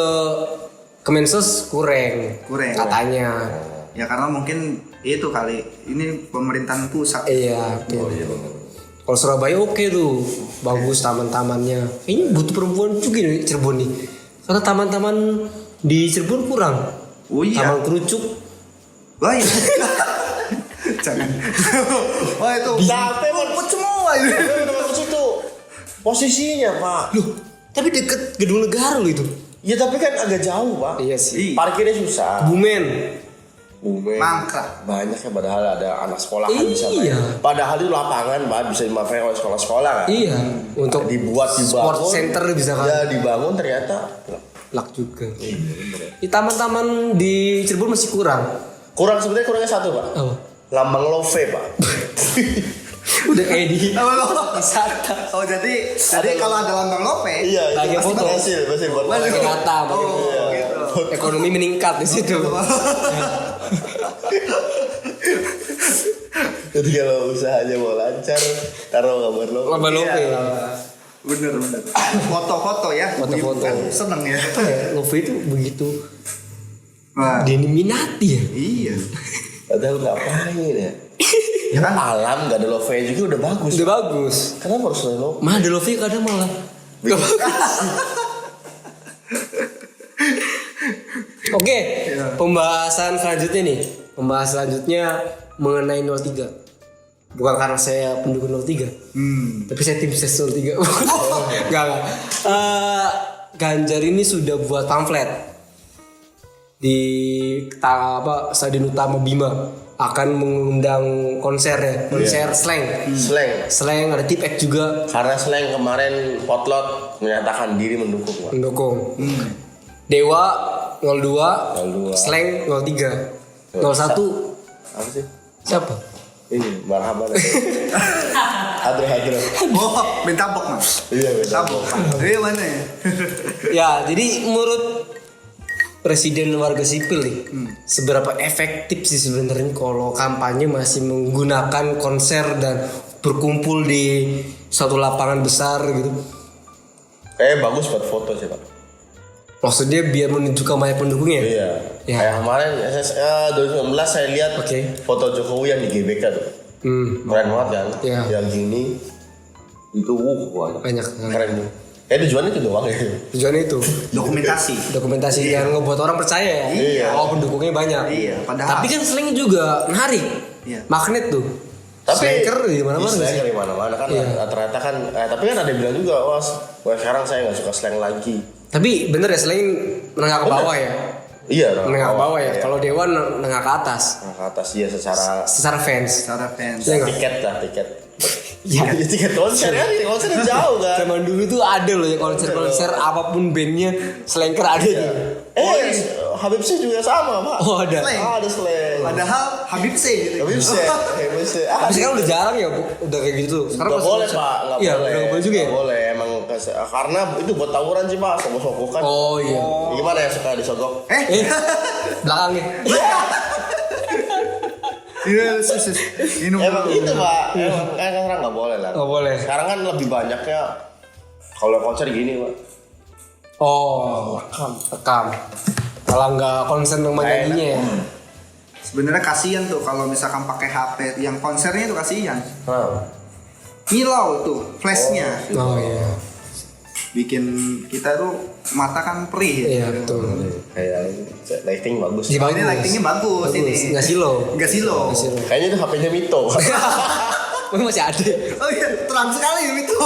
Kemensos kurang. Katanya. Ya karena mungkin itu kali ini pemerintahan pusat. Iya. Oh iya bener. Kalau Surabaya oke tuh, bagus taman-tamannya. Kayaknya butuh perempuan juga nih Cirebon nih. Karena taman-taman di Cirebon kurang. Oh iya. Taman Kerucuk. Wah iya. Jangan. Wah itu. Sampai Rumput semua itu. Bagus itu posisinya, Pak. Loh, tapi deket gedung negara loh itu. Ya tapi kan agak jauh, Pak. Iya sih. Parkirnya susah. Bumen. Mangkrak. Banyak ya, padahal ada anak sekolah kan bisa main. Iya. Padahal itu lapangan, Pak, bisa dimanfaatkan oleh sekolah-sekolah kan. Iya. Untuk dibangun. sport center bisa kan. Ya dibangun ternyata Lak juga. Di taman-taman di Cirebon masih kurang. sebenarnya kurangnya satu, Pak. Apa? Lambang love, Pak. Udah kayak di Apa? wisata. Oh jadi kalau ada lambang lope. Iya, Lagi itu foto. berhasil buat Lagi rata. Oh gitu. Ekonomi meningkat di situ. Jadi kalau usahanya mau lancar, taruh gambar lo. Lomba lope. Bener. Foto-foto ya. Foto-foto. Ibu kan seneng ya. Lope itu begitu Wah. diminati ya. Iya. Padahal ngapain ya? Ya kan? Alam gak ada love juga udah bagus. Udah bagus. Kenapa harus ada love? Mah ada lope kadang malah. Gak bagus. Oke, pembahasan selanjutnya nih. Pembahasan selanjutnya mengenai 03. Bukan karena saya pendukung 03. Tapi saya tim ses 03. Enggak. Ganjar ini sudah buat pamflet di Stadion Utama Bima akan mengundang konser slang ada Tipek juga karena slang kemarin Potlot menyatakan diri mendukung. Dewa 02 slang 03 01 apa sih siapa ini marhaban Hadro Bentabok mas. iya Bentabok Mana ya? Ya jadi menurut Presiden warga sipil nih, seberapa efektif sih sebenarnya kalau kampanye masih menggunakan konser dan berkumpul di suatu lapangan besar gitu? Bagus buat foto sih Pak. Maksudnya biar menunjukkan banyak pendukungnya? Iya. Ya. Kayak kemarin 2019 saya lihat foto Jokowi yang di GBK tuh. Keren banget kan? Ya. Yang gini itu banyak. Keren tuh. Tujuannya itu doang ya. Tujuannya itu dokumentasi yang ngebuat orang percaya ya. Iya. Oh pendukungnya banyak. Iya. Padahal. Tapi kan slang juga menarik. Iya. Magnet tuh. Tapi slanger di mana-mana sih. Slanger di mana-mana kan. Iya. Ternyata kan. Tapi kan ada yang bilang juga, wah sekarang saya nggak suka slang lagi. Tapi bener ya slang menengah ke bawah ya. Iya. Menengah ke bawah ya. Kalau Dewan menengah ke atas. Menengah ke atas iya secara fans. Ya, tiket. Ya. Tiket konser kan, konsernya jauh kan. Zaman dulu tuh ada loh ya konser apapun bandnya slanker ada tuh. Habib Syekh juga sama Pak. Oh ada. Ada slang. Padahal Habib Syekh gitu. Habib Syekh. Tapi sekarang udah jarang ya udah kayak gitu. Sekarang nggak boleh Pak, nggak iya, boleh. Nggak boleh juga ya. Nggak boleh emang karena itu buat tawuran sih Pak, sogok-sogokan. Oh iya. Gimana ya suka disogok? Belakangnya. Iya, emang itu Pak. Emang kan sekarang nggak boleh lah. Nggak boleh. Sekarang kan lebih banyaknya kalau konser gini Pak. Oh, rekam. Kalau nggak konsen sama nyanyinya ya. Sebenarnya kasihan tuh kalau misalkan pakai HP yang konsernya itu kasihan. Ngilau tuh flashnya. Oh iya. Bikin kita tuh mata kan perih. Iya betul. Kayak lighting bagus. Iya, Ini lightingnya bagus ini. Nggak silo. Kayaknya itu HP-nya Mito. Masih ada. Oh iya, terang sekali itu.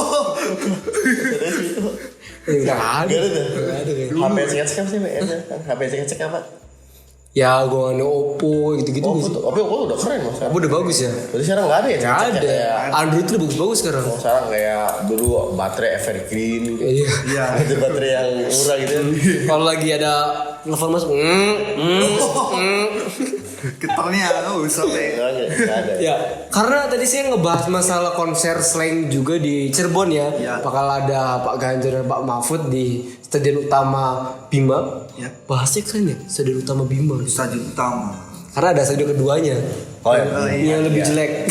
Nggak ada. HP cek sih HP cek apa? Ya gua ada Oppo gitu-gitu. Oppo udah keren Mas. Oppo udah bagus ya. Berarti sekarang nggak ada ya? Nggak ada. Android tuh udah bagus-bagus sekarang. Sekarang kayak dulu baterai evergreen gitu. Iya. Itu baterai yang murah gitu. Kalau lagi ada telepon masuk, Getarnya sampai. Nggak ada. Ya, karena tadi saya ngebahas masalah konser slang juga di Cirebon ya. Bakal ada Pak Ganjar dan Pak Mahfud di Stadion Utama Bima. Ya. Bahasnya keren ya, Stadion Utama Bima. Stadion Utama. Karena ada stadion keduanya. Oh ya. Yang lebih jelek.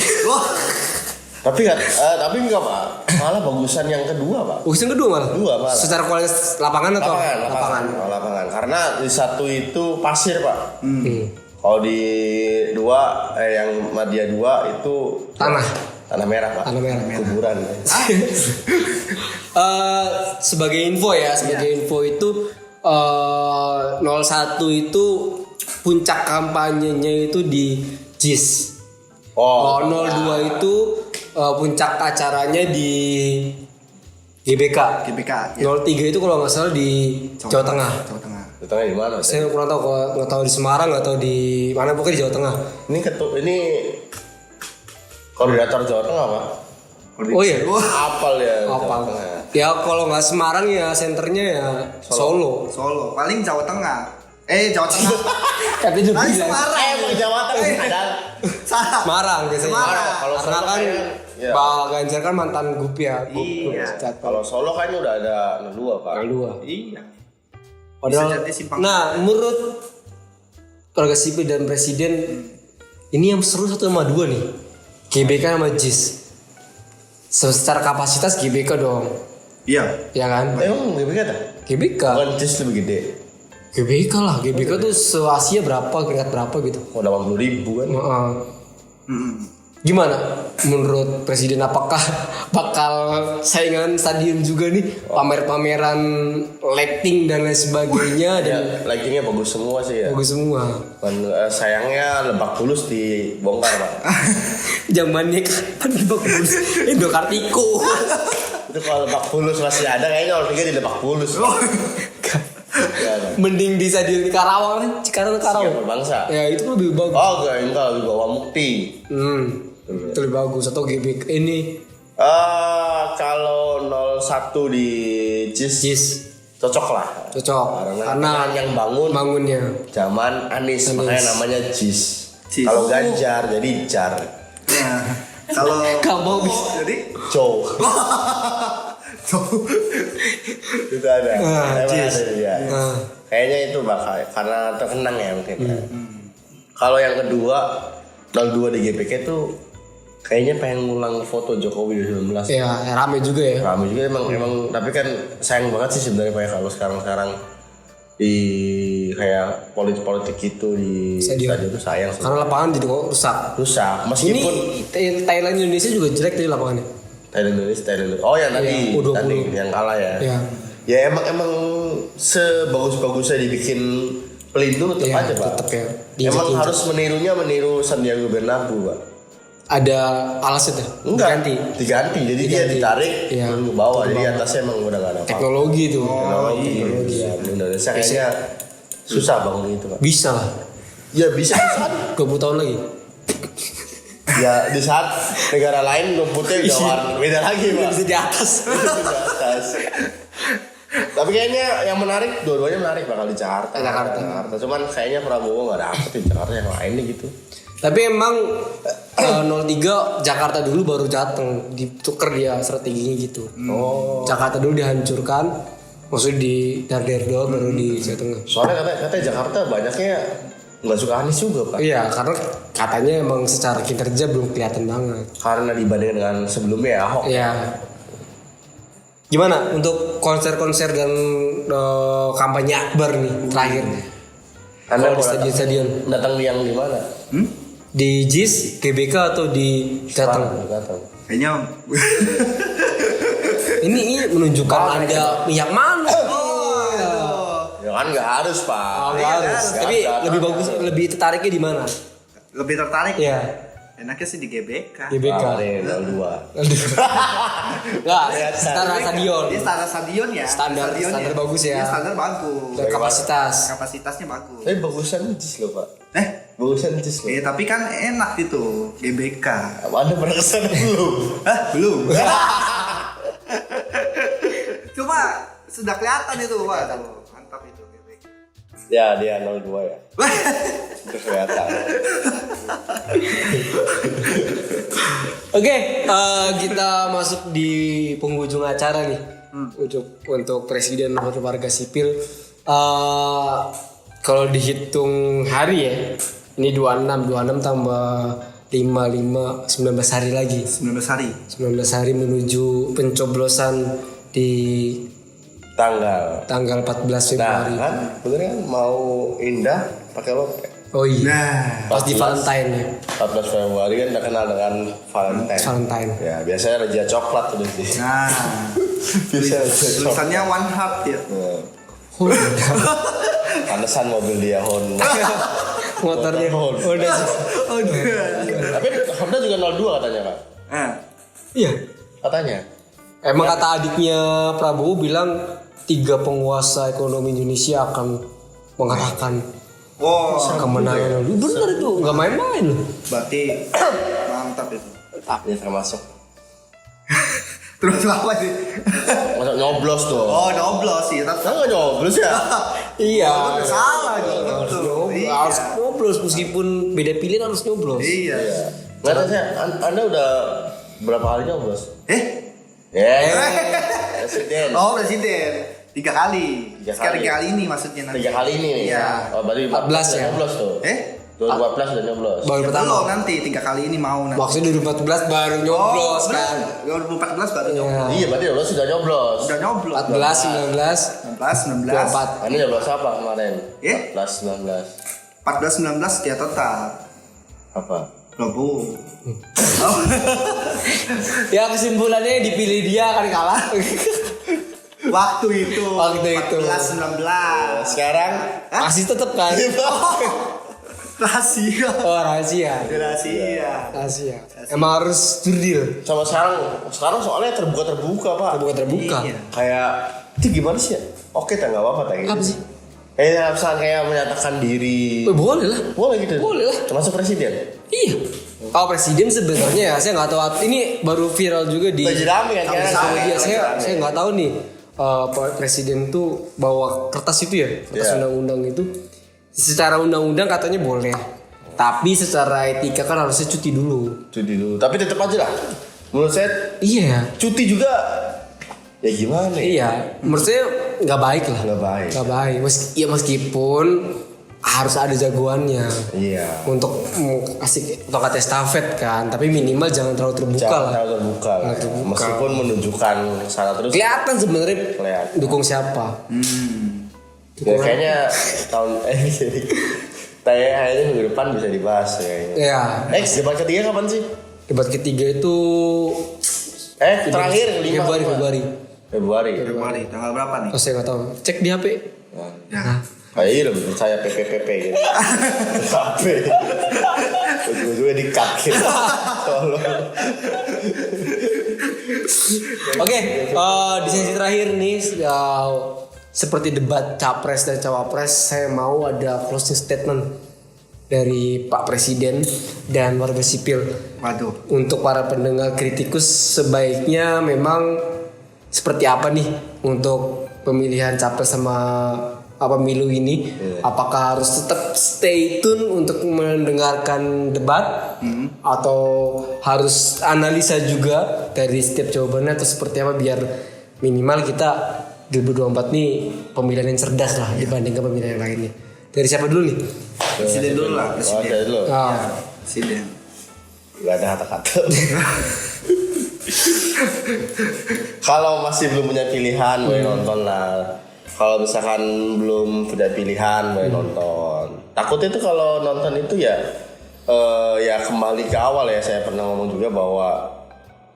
Tapi enggak Pak. Malah bagusan yang kedua Pak. Bagusan kedua malah. Kedua malah. Secara kualitas lapangan atau lapangan. Karena di satu itu pasir Pak. Kalau di dua yang Madia 2 itu tanah merah Pak. Tanah merah. Kuburan. Sebagai info itu 01 itu puncak kampanyenya itu di JIS. 02 itu puncak acaranya di GBK. Ya. 03 itu kalau nggak salah di Jawa Tengah. Jawa Tengah di mana? Saya kurang tahu, nggak tahu di Semarang, nggak tahu di mana, pokoknya di Jawa Tengah. Ini koordinator Jawa Tengah Pak. Oh iya. Apal ya. Apal. Ya kalau nggak Semarang ya senternya ya Solo. Paling Jawa Tengah. Jawa Tengah. Katanya udah bilang. Semarang. Jawa Tengah. Salah. Semarang biasanya. Kalau karena kan ya. Pak Ganjar kan mantan gup ya. Iya. Kalau Solo kan udah ada 02 Pak. 02. Iya. Padahal, nah menurut keluarga sipil dan presiden ini yang seru 1 sama 2 nih, GBK sama JIS. Secara kapasitas GBK dong. Iya. Ya kan? Emang GBK dah? GBK. Bukan JIS lebih gede. GBK lah. GBK tuh se-Asia berapa, keringat berapa gitu. 80.000 kan? Gimana menurut Presiden, apakah bakal saingan stadion juga nih, pamer-pameran lighting dan lain sebagainya? Dan lightingnya bagus semua sih ya. bagus semua. Sayangnya Lebak Bulus dibongkar Pak. Zamannya kapan Lebak Bulus? Indo Kartiko. Itu kalau Lebak Bulus masih ada kayaknya Olimpiga di Lebak Bulus. Mending di stadion di Karawang nih, Cikarang Karawang. Siapa bangsa? Ya itu lebih bagus. Oh enggak di bawah Mukti. Itu lebih bagus. Atau GBK ini kalau 01 di JIS cocok lah. cocok Karena yang bangunnya zaman Anies. Makanya namanya JIS. Kalau Ganjar jadi Jar. Nah, kalau kamu jadi Joe. Itu ada. JIS. Ya. Kayaknya itu bakal karena terkenang ya mungkin. Kalau yang kedua 02 di GPK tuh kayaknya pengen ngulang foto Jokowi 2019. ya rame juga ya. Rame juga emang tapi kan sayang banget sih sebenarnya kayak kalau sekarang di kayak politik gitu di stadion itu sayang sih. Karena lapangan jadi rusak. Meskipun ini Thailand Indonesia juga jelek dari lapangannya. Thailand Indonesia. Oh yang tadi yang kalah ya. Ya emang sebagus-bagusnya dibikin pelindung tetap aja Pak. Tetap ya. Emang harus meniru Sandiaga Bernabeu Pak. Ada alasnya Enggak, diganti. Jadi dia ditarik ke bawah. Jadi atasnya emang udah gak ada apa-apa. Teknologi itu. Teknologi. Ya, Indonesia kayaknya susah bangun itu Pak. Bisa lah. Ya bisa 20 tahun lagi. Ya di saat negara lain rumputnya udah beda lagi Pak. Bisa di atas. Tapi kayaknya yang menarik, dua-duanya menarik bakal di Jakarta. Cuman kayaknya Prabowo gak dapet di Jakarta yang lainnya gitu. Tapi emang 03 Jakarta dulu baru datang, ditukar dia strateginya gitu. Jakarta dulu dihancurkan, maksudnya di Darderdor baru di Jawa Tengah. Soalnya katanya Jakarta banyaknya nggak suka Anies juga Pak. Iya, karena katanya emang secara kinerja belum kelihatan banget. Karena dibandingkan dengan sebelumnya Ahok. Iya. Gimana untuk konser-konser dan kampanye akbar nih terakhir? Anda di stadion datang yang di mana? Di JIS, GBK atau di Jateng? kayaknya Ini menunjukkan Anda yang mana? Ya kan nggak harus Pak. Nggak harus. Tapi lebih bagus, lebih tertariknya di mana? lebih tertarik. Iya. Enaknya sih di GBK. GBK. 02. Enggak, standar stadion. Dia standar stadion ya. Standar bagus ya. Dia standar bagus. Dan Kapasitasnya bagus. Tapi bagusan JIS loh Pak. Bagusan JIS loh. Tapi kan enak itu GBK. Anda pernah kesana belum? Hah? Belum. Cuma sudah kelihatan itu Pak. Mantap itu GBK. Ya dia 02 ya. Itu kelihatan. Oke, kita masuk di penghujung acara nih. Untuk presiden nomor warga sipil. Kalau dihitung hari ya, ini 26 tambah 55 19 hari lagi. 19 hari menuju pencoblosan di tanggal 14 Februari. Nah, kan bener kan mau indah pakai lope. Oh iya. Pas di Valentine ya. 14 Februari kan terkenal dengan Valentine. Ya, biasanya raja coklat tuh sih. Nah. Biasanya tulisannya one heart ya. Panesan mobil dia Honda. Motornya Honda. Tapi Honda juga 02 katanya, Pak. Iya. Katanya. Emang kata adiknya Prabowo bilang 3 penguasa ekonomi Indonesia akan mengarahkan kemenangan. Bener itu, nggak main-main loh. Berarti mantap itu. Ya termasuk. Terus apa sih? Masuk nyoblos tuh. Oh nyoblos sih. Tapi nggak nyoblos ya? Iya. Salah gitu. Harus nyoblos meskipun beda pilihan harus nyoblos. Iya. Nggak tahu saya. Anda udah berapa kali nyoblos? Presiden. Oh presiden. 3 kali. Sekarang 3 kali ini maksudnya nanti. 3 kali ini nih. Iya. Oh, berarti 14 ya. Nyoblos tuh. 2014 udah nyoblos. Baru pertama. Belum nanti 3 kali ini mau nanti. Maksudnya 2014 baru nyoblos kan. 2014 baru nyoblos. Iya, berarti lo sudah nyoblos. Udah nyoblos. 14, 19, 19. Ini nyoblos apa kemarin? 14, 19. 19 dia tetap. Apa? Prabowo. Ya kesimpulannya dipilih dia kan kalah. Waktu itu. 19. 19. Sekarang Masih tetap kan? Rahasia. Oh rahasia. Rahasia. Emang harus jurdil. sama sekarang soalnya terbuka Pak. Terbuka. Iya. Kayak itu gimana sih ya? Oke, tak nggak apa-apa tak gitu. Apa sih? Misalnya kayak menyatakan diri. Boleh lah. Boleh gitu. Boleh lah. Termasuk presiden. Iya. Kalau presiden sebenarnya ya saya nggak tahu. Ini baru viral juga di Baju rame kan Tahu kan? sama media. ya. Saya nggak tahu nih. Presiden tuh bawa kertas itu ya, kertas Iya. undang-undang itu. Secara undang-undang katanya boleh. Tapi secara etika kan harusnya cuti dulu. Tapi tetap aja lah. Menurut saya Iya. cuti juga ya gimana ya? Iya. Menurut saya nggak baik lah. Nggak baik. Nggak baik. Meskipun harus ada jagoannya. Iya. Untuk kasih tongkat estafet kan, tapi minimal jangan terlalu terbuka Jangan lah. terlalu terbuka lah. Terlalu terbuka. Meskipun menunjukkan salah terus. Kelihatan sebenarnya Kelihatan. dukung siapa. Ya, kayaknya tahun kayaknya minggu depan bisa dibahas kayaknya. Ya. Debat ketiga kapan sih? Debat ketiga itu Terakhir 5 Februari. Februari. Tanggal berapa nih? Oh, saya nggak tahu. Cek di HP. Ya. Kayak iya lebih percaya PPPP gitu. HP. Ujung-ujungnya di-cut gitu. Tolong. Oke, di sesi terakhir nih seperti debat capres dan cawapres, saya mau ada closing statement dari Pak Presiden dan warga sipil. Waduh. Untuk para pendengar kritikus, sebaiknya memang seperti apa nih untuk pemilihan capres sama pemilu ini? Apakah harus tetap stay tune untuk mendengarkan debat atau harus analisa juga dari setiap jawabannya, atau seperti apa biar minimal kita 2024 nih pemilihan yang cerdas lah dibandingkan pemilihan yang lainnya. Dari siapa dulu nih? Presiden dulu lah. Presiden. Saya dulu. Presiden. Gak ada kata-kata. Kalau masih belum punya pilihan, boleh nonton lah. Kalau misalkan belum punya pilihan, boleh nonton. Takutnya tuh kalau nonton itu ya kembali ke awal ya. Saya pernah ngomong juga bahwa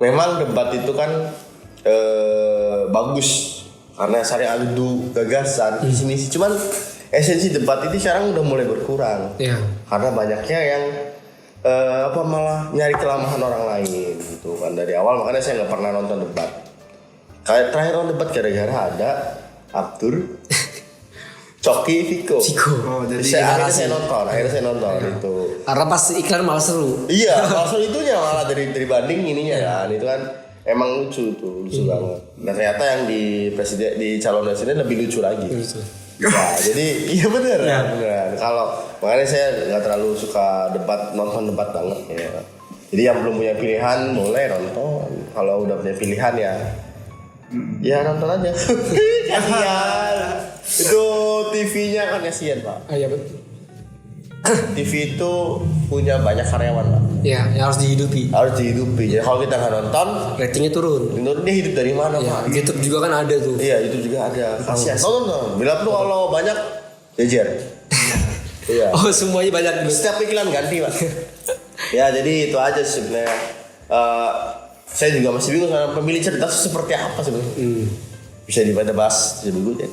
memang debat itu kan bagus karena saling adu gagasan, visi misi. Cuman esensi debat ini sekarang udah mulai berkurang. Iya. Karena banyaknya yang malah nyari kelemahan orang lain gitu kan dari awal. Makanya saya nggak pernah nonton debat. Kayak terakhir nonton debat gara-gara ada Abdur, Coki, Viko. Oh, jadi Akhirnya saya nonton itu. Karena pas iklan malah seru. Iya, langsung itunya malah dari banding ininya kan. Itu kan emang lucu banget. Nah ternyata yang di calon presiden lebih lucu lagi. Ya, jadi iya bener. Kalau makanya saya nggak terlalu suka nonton debat banget ya. Jadi yang belum punya pilihan boleh nonton. Kalau udah punya pilihan ya nonton aja. Kasihan. Itu TV-nya kan kasihan Pak. Iya betul. TV itu punya banyak karyawan Pak. Iya, yang harus dihidupi. Harus dihidupi. Jadi kalau kita nggak nonton, Ratingnya turun. menurut dia hidup dari mana Ya, Pak? YouTube juga kan ada tuh. Iya itu juga ada. Kasihan. Nonton. Bila perlu kalau banyak jejer. Iya. Oh semuanya banyak dulu. Setiap iklan ganti Pak. Ya jadi itu aja sebenarnya. Saya juga masih bingung sama pemilih cerdas seperti apa sebenarnya. Bisa bahas dulu ya.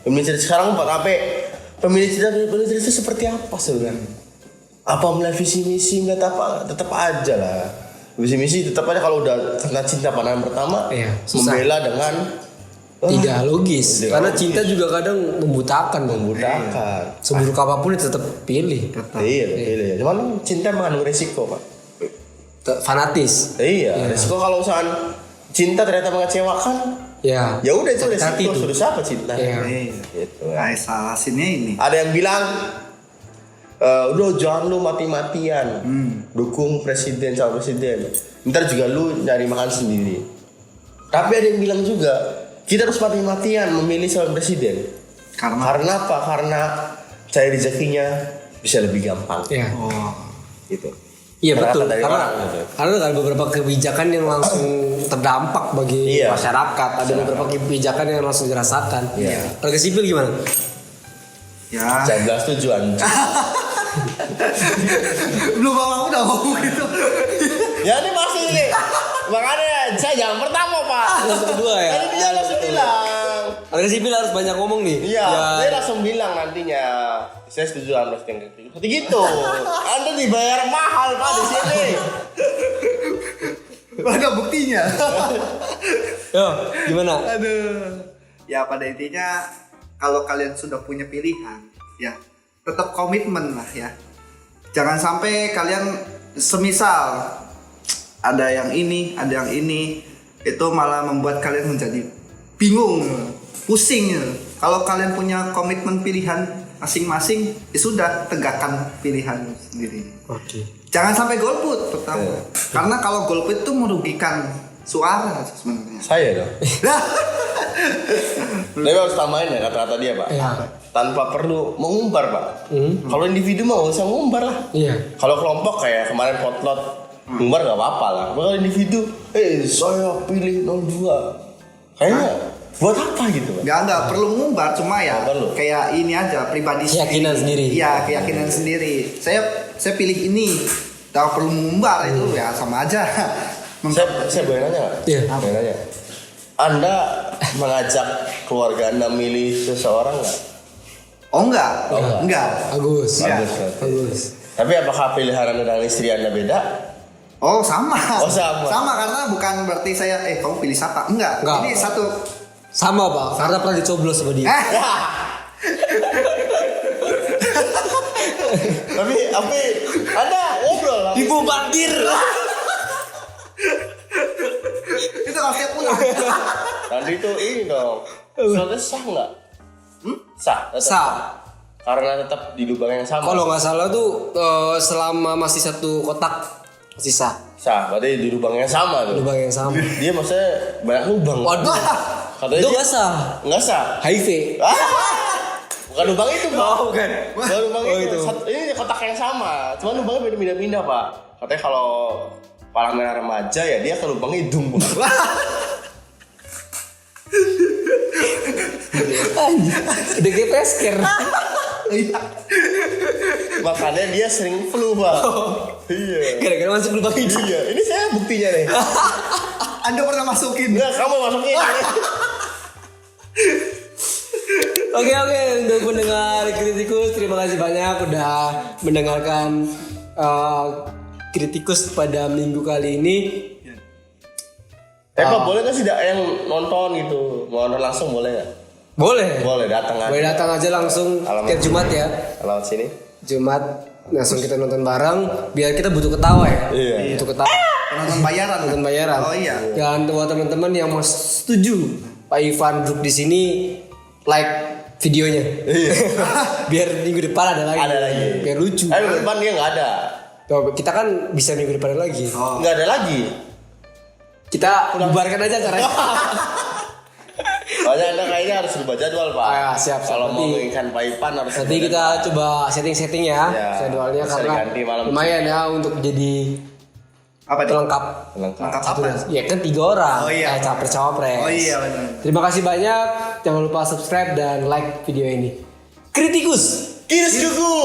Pemilih cerdas sekarang apa? Pemilih cerdas itu seperti apa sebenarnya? Apa melihat visi misi nggak apa? Tetap aja lah. Visi misi tetap aja kalau udah kena cinta pandangan pertama, susah. membela dengan Tidak logis. Karena cinta juga kadang membutakan. Seburuk apapun tetap pilih. Iya, pilih. Cuman cinta mengandung resiko Pak. Fanatis. Iya, resiko kalau misalkan cinta ternyata mengecewakan, ya udah itu resiko. Sudah siapa cinta? Iya. Gitu. Salah sini ini. Ada yang bilang, udah jangan lu mati-matian dukung presiden calon presiden. Ntar juga lu nyari makan sendiri. Tapi ada yang bilang juga kita harus mati-matian memilih calon presiden. Karena apa? Karena cari rezekinya bisa lebih gampang. Iya. Gitu. Iya betul. Karena ada beberapa kebijakan yang langsung terdampak bagi masyarakat. Ada beberapa kebijakan yang langsung dirasakan. Iya. Warga sipil gimana? Ya. Saya bilang setuju Belum apa udah ngomong gitu. Ya ini masih nih. Makanya saya yang pertama Pak. Yang kedua ya. Tadi dia langsung bilang. Harga sipil harus banyak ngomong nih. Iya, Ya. dia langsung bilang nantinya. Saya setuju Anda yang seperti gitu. Anda dibayar mahal Pak di sini. Ada buktinya. Yo, gimana? Aduh. Ya pada intinya kalau kalian sudah punya pilihan, ya tetap komitmen lah ya. Jangan sampai kalian semisal ada yang ini, itu malah membuat kalian menjadi bingung, pusing. Kalau kalian punya komitmen pilihan masing-masing, ya sudah tegakkan pilihan sendiri. Oke. Jangan sampai golput pertama. Karena kalau golput itu merugikan suara sebenarnya. Saya dong. Nah, Tapi harus tambahin ya kata-kata dia Pak. Iya. Tanpa perlu mengumbar Pak. Kalau individu mah nggak usah ngumbar lah. Iya. Kalau kelompok kayak kemarin potlot ngumbar nggak apa-apa lah. Kalau individu, saya pilih 02. Kayaknya buat apa gitu Pak? nggak perlu mengumbar, cuma ya Nggak perlu. kayak ini aja pribadi Keyakinan sendiri. Iya, keyakinan sendiri. Saya pilih ini. Tak perlu mengumbar itu ya sama aja. Saya boleh nanya nggak? Iya. Boleh nanya. Anda mengajak keluarga Anda milih seseorang nggak? Oh enggak. Oh, Enggak. Bagus. Iya. Bagus. Tapi apakah pilihan Anda dengan istri Anda beda? Oh sama. Oh, sama. Sama karena bukan berarti saya kamu pilih siapa? Enggak. Enggak. Ini satu. Sama Pak, karena pernah dicoblos sama dia. Tapi Anda ngobrol lah. Dibombardir. Itu kalau saya pulang. Nanti itu ini dong. Suratnya sah nggak? Sah. Tetap Sah. Karena tetap di lubang yang sama. Kalau nggak salah tuh selama masih satu kotak masih sah. Sah, berarti di lubang yang sama tuh. Lubang yang sama. Dia maksudnya banyak lubang. Waduh. Katanya Itu dia- nggak sah. Nggak sah. HIV. Bukan lubang itu Pak. Oh, bukan. Bukan lubang Oh, itu. itu. Ini kotak yang sama. Cuma lubangnya beda-beda Pak. Katanya kalau palang merah remaja ya dia ke lubang hidung Pak. Udah kayak pesker. Iya. Makanya dia sering flu Pak. Iya. Gara-gara masuk lubang hidung. Iya. Ini saya buktinya nih. Anda pernah masukin? Enggak, kamu masukin. Oke, untuk pendengar kritikus, terima kasih banyak udah mendengarkan kritikus pada minggu kali ini. Pak, boleh nggak sih yang nonton gitu? Mau nonton langsung boleh nggak? Boleh. Boleh, datang aja. Boleh datang aja langsung Alamat tiap Jumat ya. Alamat sini. Jumat langsung kita nonton bareng biar kita butuh ketawa ya. Iya. Butuh ketawa. Penonton bayaran. Nonton bayaran. Oh iya. Dan buat teman-teman yang mau setuju Pak Ivan duduk di sini, like videonya. Iya. Biar minggu depan ada lagi. Ada lagi. Biar lucu. Minggu depan dia nggak ada. Tuh, kita kan bisa minggu depan lagi. Oh. Nggak ada lagi. Kita bubarkan aja caranya. Soalnya Anda kayaknya harus berubah jadwal Pak. Ah, siap. Kalau mau Nanti- menginginkan Pak Ivan harus. Nanti kita coba setting-setting ya Ya, jadwalnya bisa karena diganti malam. lumayan ya untuk jadi Apa itu? pelengkap. Lengkap. Lengkap Satu apa? dan- Ya kan 3 orang. Oh, iya. Capres cawapres. Oh iya benar. Terima kasih banyak. Jangan lupa subscribe dan like video ini. Kritikus. Kiris Juku.